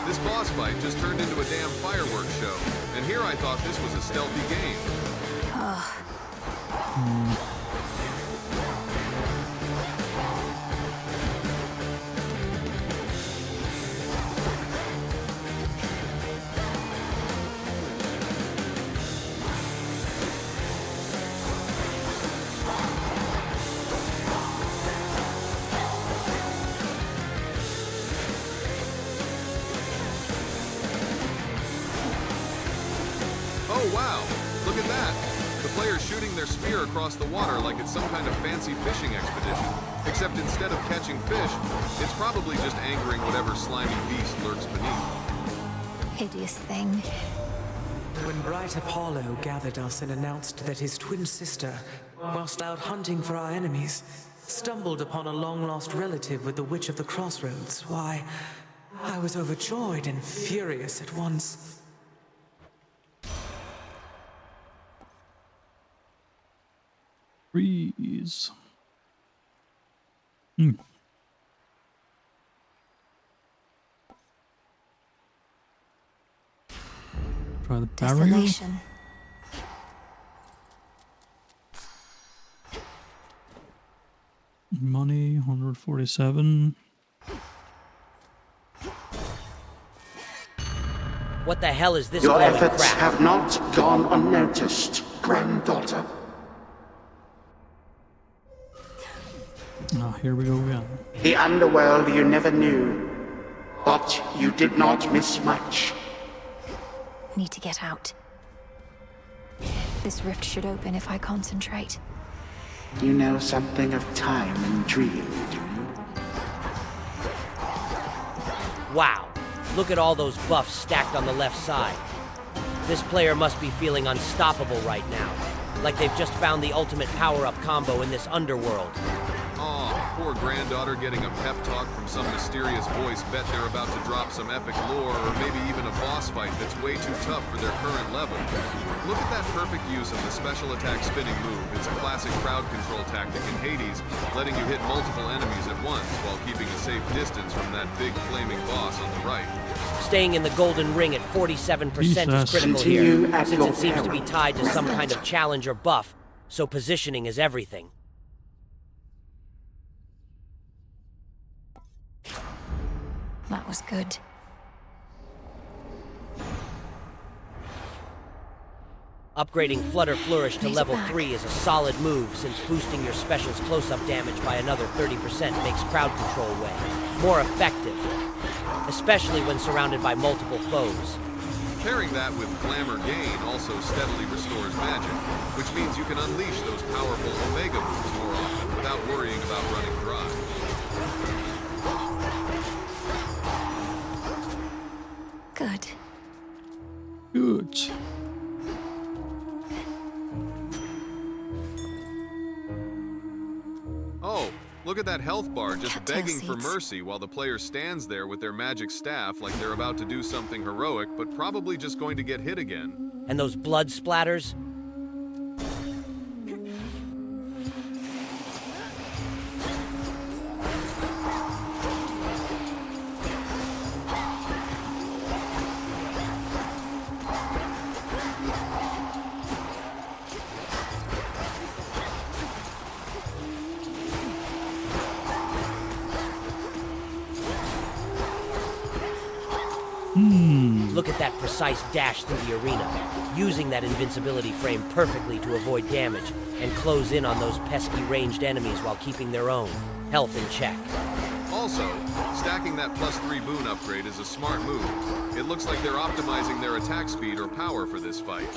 This boss fight just turned into a damn fireworks show, and here I thought this was a stealthy game. Oh wow, look at that! The player's shooting their spear across the water like it's some kind of fancy fishing expedition. Except instead of catching fish, it's probably just angering whatever slimy beast lurks beneath. Hideous thing. When bright Apollo gathered us and announced that his twin sister, whilst out hunting for our enemies, stumbled upon a long-lost relative with the Witch of the Crossroads, why, I was overjoyed and furious at once. Freeze. Try the barrier. Desolation. Money, 147. What the hell is this Your glowing efforts crap? have not gone unnoticed, granddaughter. Ah, here we go again. The underworld you never knew, but you did not miss much. Need to get out. This rift should open if I concentrate. You know something of time and dream, do you? Wow, Look at all those buffs stacked on the left side. This player must be feeling unstoppable right now, like they've just found the ultimate power-up combo in this underworld. Aw, poor granddaughter getting a pep talk from some mysterious voice. Bet they're about to drop some epic lore or maybe even a boss fight that's way too tough for their current level. Look at that perfect use of the special attack spinning move. It's a classic crowd control tactic in Hades, letting you hit multiple enemies at once while keeping a safe distance from that big flaming boss on the right. Staying in the golden ring at 47% is Jesus. critical Continue here, at since your it seems to be peril. tied to some kind of challenge or buff, so positioning is everything. That was good. Upgrading Flutter Flourish to Raise it level back. 3 is a solid move, since boosting your special's close-up damage by another 30% makes crowd control way more effective, especially when surrounded by multiple foes. Pairing that with Glamour Gain also steadily restores magic, which means you can unleash those powerful Omega moves more often without worrying about running dry. Good. Good. Oh, look at that health bar just Cattail begging for seeds. mercy while the player stands there with their magic staff like they're about to do something heroic, but probably just going to get hit again. And those blood splatters? Look at that precise dash through the arena, using that invincibility frame perfectly to avoid damage and close in on those pesky ranged enemies while keeping their own health in check. Also, stacking that +3 boon upgrade is a smart move. It looks like they're optimizing their attack speed or power for this fight.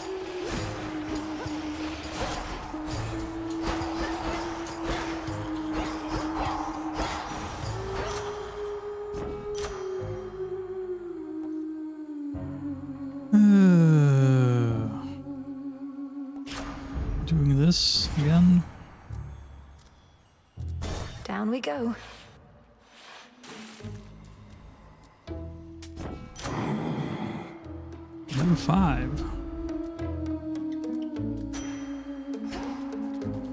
Doing this again. Down we go. Level 5.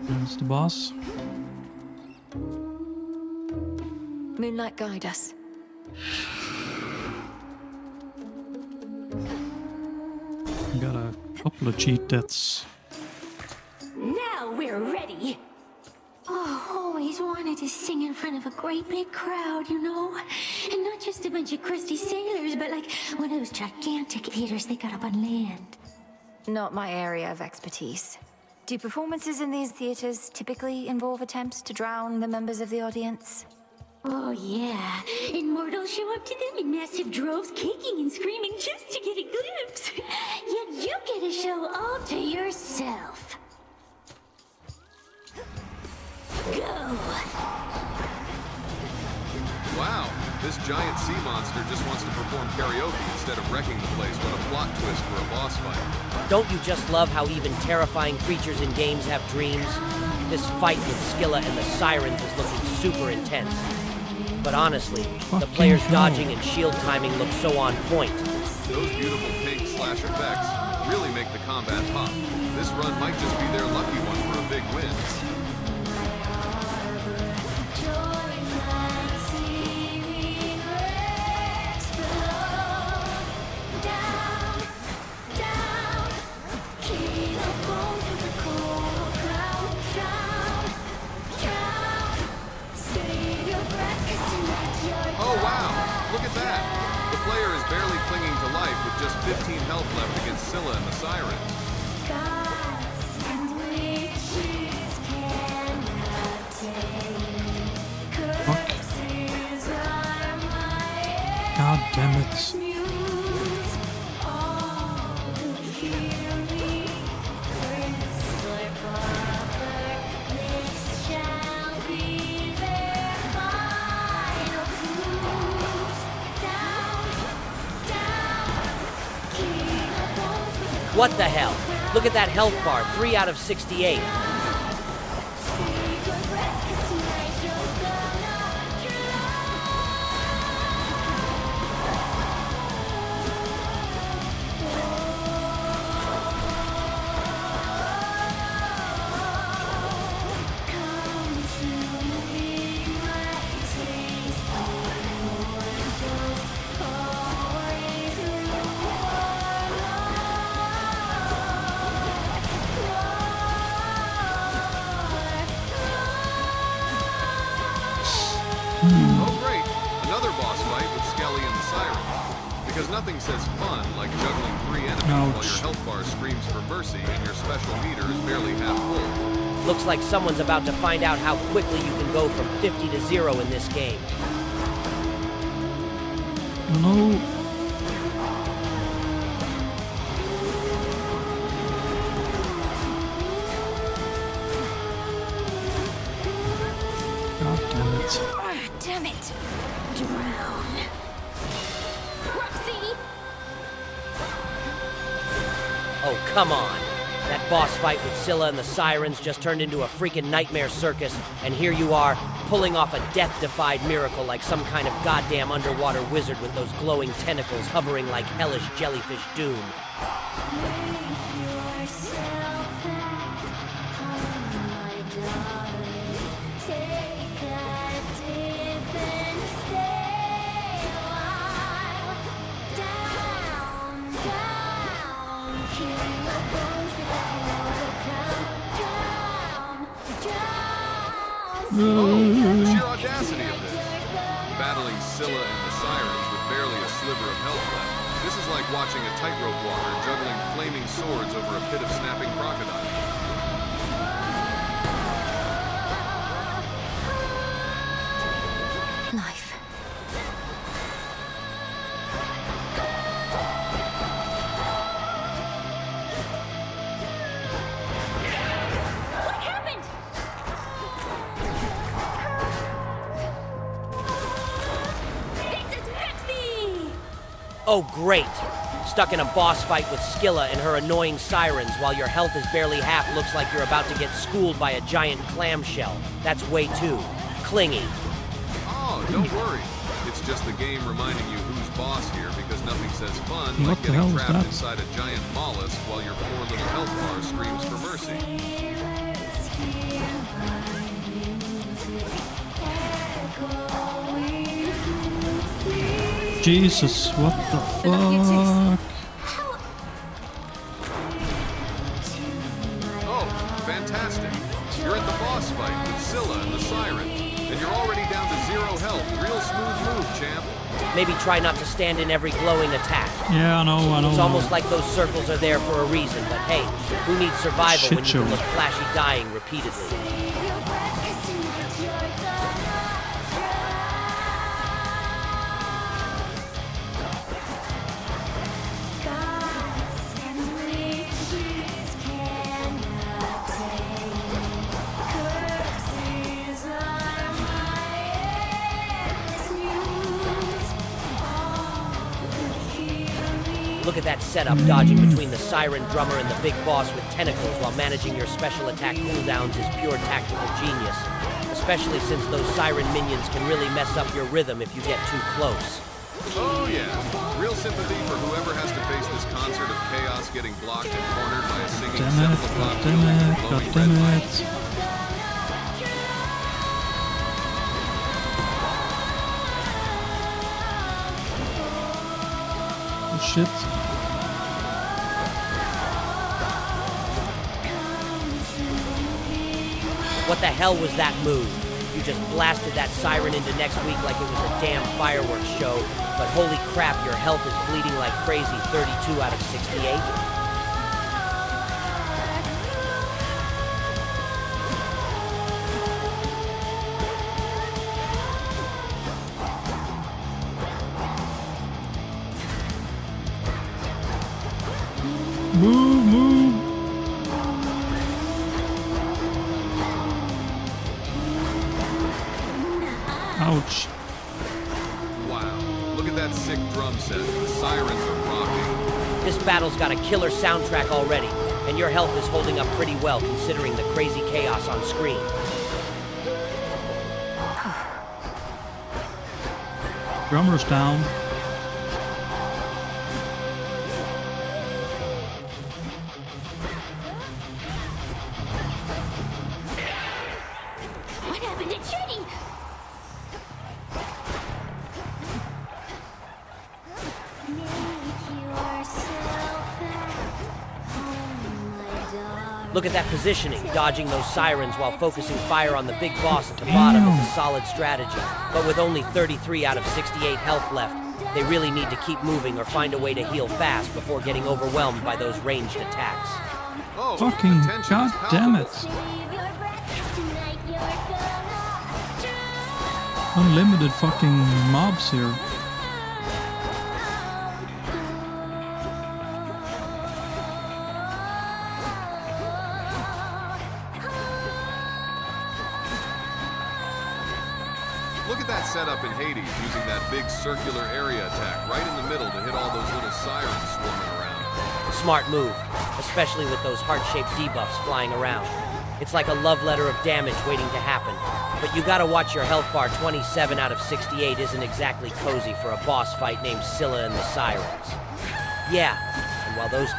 There's the boss. Moonlight, guide us. Got a couple of cheat deaths. Now we're ready. Oh, always wanted to sing in front of a great big crowd, you know? And not just a bunch of crusty sailors, but like one of those gigantic theaters they got up on land. Not my area of expertise. Do performances in these theaters typically involve attempts to drown the members of the audience? Oh, yeah. And mortals show up to them in massive droves, kicking and screaming just to get a glimpse. Yet you get a show all to yourself. Go! Wow, this giant sea monster just wants to perform karaoke instead of wrecking the place. What a plot twist for a boss fight. Don't you just love how even terrifying creatures in games have dreams? This fight with Scylla and the Sirens is looking super intense. But honestly, the players dodging and shield timing look so on point. Those beautiful pink slash effects really make the combat pop. This run might just be their lucky one for a big win. Oh wow, look at that! The player is barely clinging to life with just 15 health left against Scylla and the Sirens. God damn it. What the hell? Look at that health bar, 3 out of 68. Oh great, another boss fight with Skelly and the Siren. Because nothing says fun like juggling 3 enemies while your health bar screams for mercy and your special meter is barely half full. Looks like someone's about to find out how quickly you can go from 50 to 0 in this game. No. God damn it. Damn it! Drown. Roxy! Oh, come on. That boss fight with Scylla and the Sirens just turned into a freaking nightmare circus, and here you are, pulling off a death-defied miracle like some kind of goddamn underwater wizard with those glowing tentacles hovering like hellish jellyfish doom. Oh, sheer audacity of this. Battling Scylla and the Sirens with barely a sliver of health left. This is like watching a tightrope walker juggling flaming swords over a pit of snapping crocodiles. Life. What happened? This is Roxy! Oh, great. Stuck in a boss fight with Scylla and her annoying Sirens while your health is barely half, looks like you're about to get schooled by a giant clamshell. That's way too clingy. Oh, don't worry. It's just the game reminding you who's boss here because nothing says fun What like the getting hell was trapped that? inside a giant mollusk while your poor little health bar screams for mercy. Jesus, what the fuck? Oh, fantastic. You're at the boss fight with Scylla and the Sirens, and you're already down to 0 health. Real smooth move, champ. Maybe try not to stand in every glowing attack. Yeah, I know. It's almost like those circles are there for a reason, but hey, who needs survival Shit when you can show. look flashy dying repeatedly? Look at that setup, dodging between the Siren drummer and the big boss with tentacles while managing your special attack cooldowns is pure tactical genius. Especially since those Siren minions can really mess up your rhythm if you get too close. Oh yeah, real sympathy for whoever has to face this concert of chaos getting blocked and cornered by a singing cephalopod wielding glowing red lights. Shit. What the hell was that move? You just blasted that Siren into next week like it was a damn fireworks show, but holy crap, your health is bleeding like crazy, 32 out of 68. Move, move. Ouch. Wow, look at that sick drum set. The Sirens are rocking. This battle's got a killer soundtrack already, and your health is holding up pretty well considering the crazy chaos on screen. Drummer's down. What happened to Trinity? Look at that positioning, dodging those sirens while focusing fire on the big boss at the bottom is a solid strategy. But with only 33 out of 68 health left, they really need to keep moving or find a way to heal fast before getting overwhelmed by those ranged attacks. Oh, fucking god damn it. Unlimited fucking mobs here. Look at that setup in Hades, using that big circular area attack right in the middle to hit all those little sirens swarming around. Smart move, especially with those heart-shaped debuffs flying around. It's like a love letter of damage waiting to happen. But you gotta watch your health bar. 27 out of 68 isn't exactly cozy for a boss fight named Scylla and the Sirens. Yeah, and while those...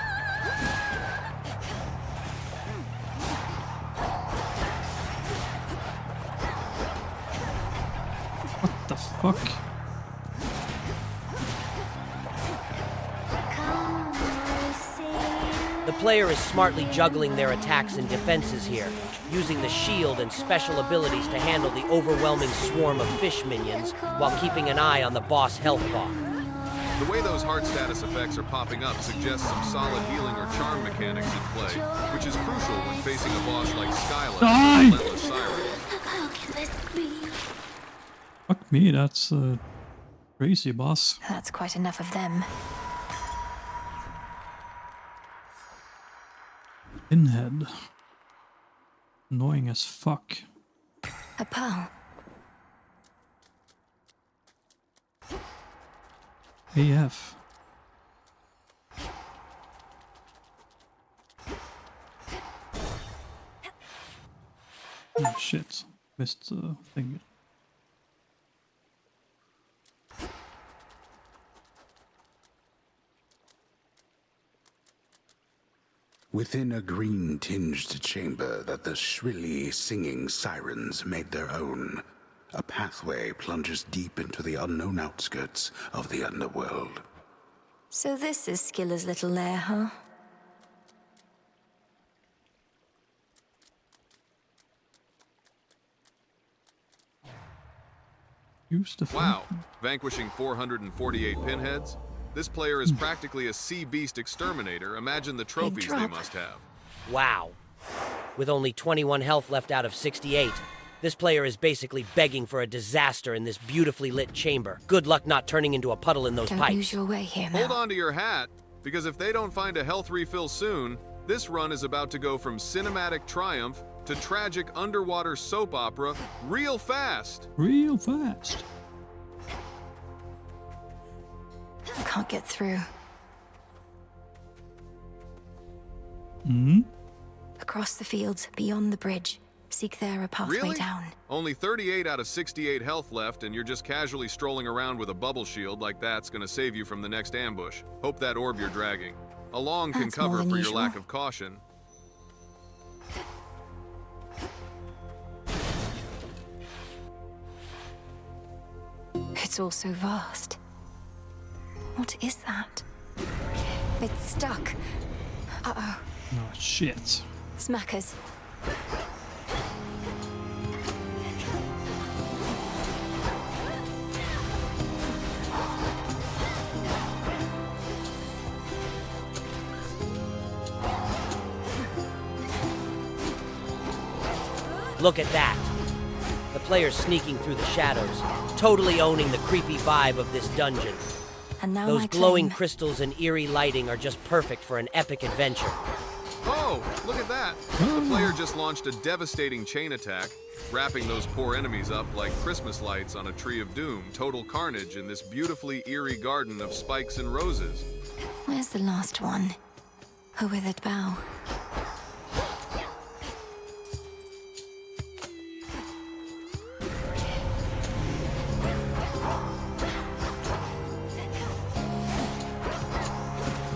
What the fuck? The player is smartly juggling their attacks and defenses here, using the shield and special abilities to handle the overwhelming swarm of fish minions while keeping an eye on the boss health bar. The way those heart status effects are popping up suggests some solid healing or charm mechanics in play, which is crucial when facing a boss like Skyla and the Relentless Siren. How can this be? Fuck me, that's crazy, boss. That's quite enough of them. Pinhead. Annoying as fuck. A pearl. AF. Oh shit. Missed the thing. Within a green-tinged chamber that the shrilly singing sirens made their own, a pathway plunges deep into the unknown outskirts of the underworld. So this is Scylla's little lair, huh? Use the Wow, vanquishing 448 pinheads? This player is practically a sea beast exterminator. Imagine the trophies they must have. Wow. With only 21 health left out of 68, this player is basically begging for a disaster in this beautifully lit chamber. Good luck not turning into a puddle in those Don't pipes. use your way here, Hold on to your hat, because if they don't find a health refill soon, this run is about to go from cinematic triumph to tragic underwater soap opera real fast. Real fast. I can't get through. Hmm? Across the fields, beyond the bridge. Seek there a pathway Really? down. Only 38 out of 68 health left, and you're just casually strolling around with a bubble shield like that's gonna save you from the next ambush. Hope that orb you're dragging along can That's more cover than for your usual. lack of caution. It's all so vast. What is that? It's stuck. Uh-oh. Oh shit. Smackers. Look at that. The player's sneaking through the shadows, totally owning the creepy vibe of this dungeon. And now Those my glowing claim. crystals and eerie lighting are just perfect for an epic adventure. Oh, look at that! The player just launched a devastating chain attack, wrapping those poor enemies up like Christmas lights on a tree of doom. Total carnage in this beautifully eerie garden of spikes and roses. Where's the last one? A withered bough.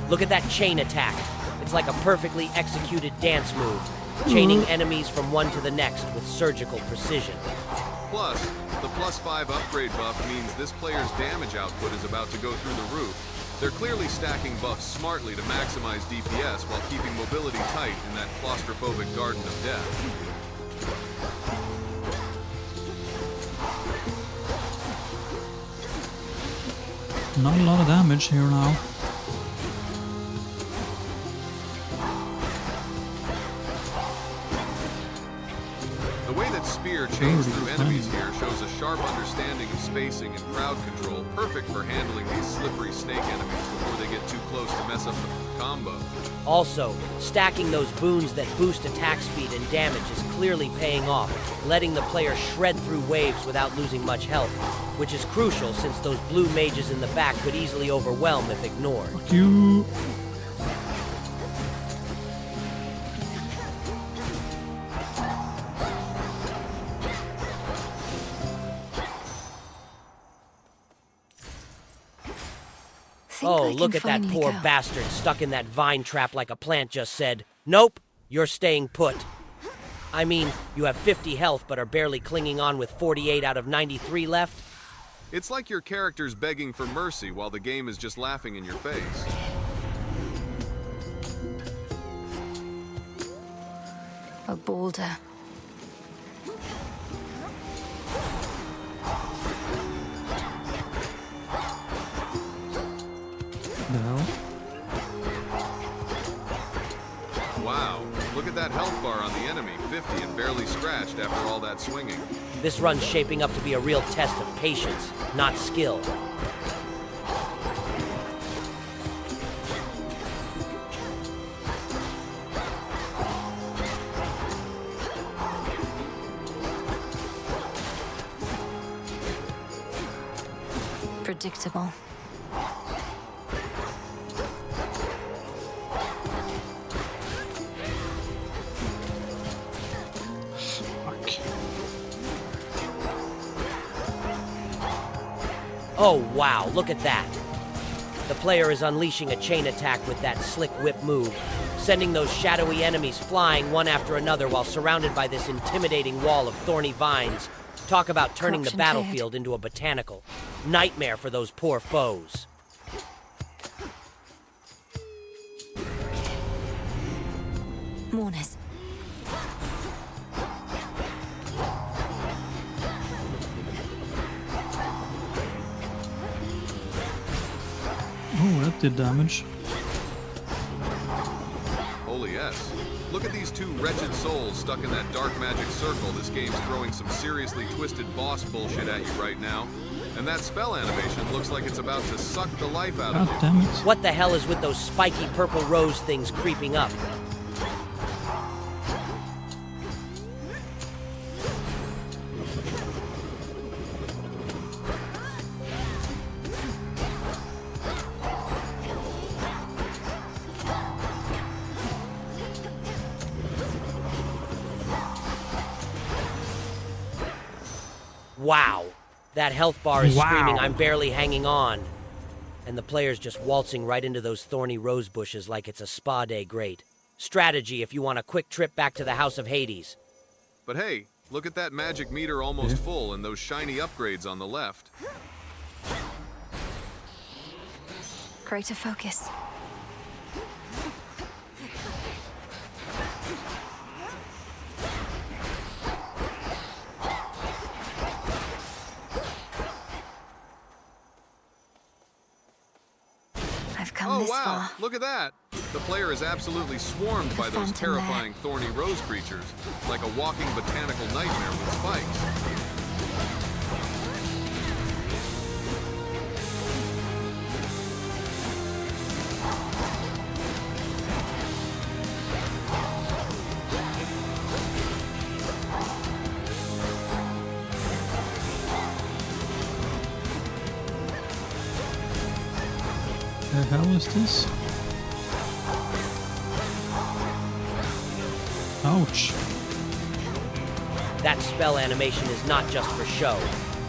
Look at that chain attack. It's like a perfectly executed dance move, chaining enemies from one to the next with surgical precision. Plus, the +5 upgrade buff means this player's damage output is about to go through the roof. They're clearly stacking buffs smartly to maximize DPS while keeping mobility tight in that claustrophobic garden of death. Not a lot of damage here now. The way that Spear chains through enemies here shows a sharp understanding of spacing and crowd control, perfect for handling these slippery snake enemies before they get too close to mess up the combo. Also, stacking those boons that boost attack speed and damage is clearly paying off, letting the player shred through waves without losing much health, which is crucial since those blue mages in the back could easily overwhelm if ignored. Fuck you. Oh, look at that poor bastard stuck in that vine trap like a plant just said, "Nope, you're staying put." I mean, you have 50 health but are barely clinging on with 48 out of 93 left. It's like your character's begging for mercy while the game is just laughing in your face. A boulder. The hell? Wow, look at that health bar on the enemy, 50 and barely scratched after all that swinging. This run's shaping up to be a real test of patience, not skill. Predictable. Oh wow, look at that. The player is unleashing a chain attack with that slick whip move, sending those shadowy enemies flying one after another while surrounded by this intimidating wall of thorny vines. Talk about turning the battlefield into a botanical. Nightmare for those poor foes. Mourners. Oh, that did damage. Holy yes. Look at these two wretched souls stuck in that dark magic circle. This game's throwing some seriously twisted boss bullshit at you right now. And that spell animation looks like it's about to suck the life out of you. Damn it. What the hell is with those spiky purple rose things creeping up? Wow. That health bar is screaming, "I'm barely hanging on." And the player's just waltzing right into those thorny rose bushes like it's a spa day great. Strategy if you want a quick trip back to the House of Hades. But hey, look at that magic meter almost full and those shiny upgrades on the left. Greater focus. Oh wow, look at that! The player is absolutely swarmed by those terrifying thorny rose creatures, like a walking botanical nightmare with spikes. The hell is this? Ouch. That spell animation is not just for show.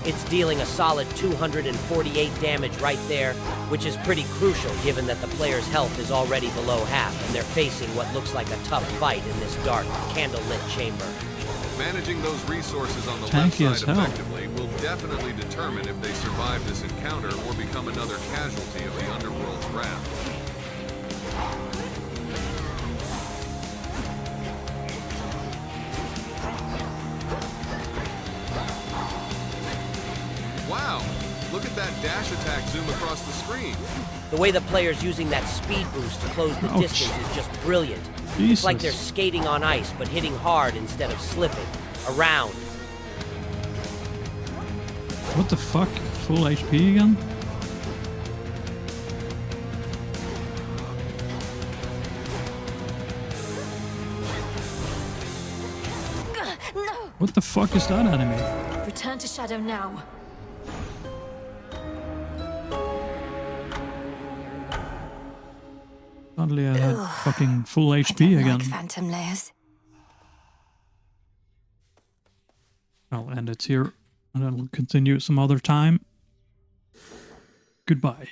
It's dealing a solid 248 damage right there, which is pretty crucial given that the player's health is already below half and they're facing what looks like a tough fight in this dark, candlelit chamber. Managing those resources on the Tanky left as side hell. effectively will definitely determine if they survive this encounter or become another casualty of the Underworld's wrath. Wow! Look at that dash attack zoom across the screen. The way the player's using that speed boost to close the Ouch. distance is just brilliant. Jesus. It's like they're skating on ice, but hitting hard instead of slipping. Around. What the fuck? Full HP again? No! What the fuck is that enemy? Return to Shadow now. Suddenly I had Ugh. fucking full I HP don't again. like phantom layers. I'll end it here and then we'll continue some other time. Goodbye.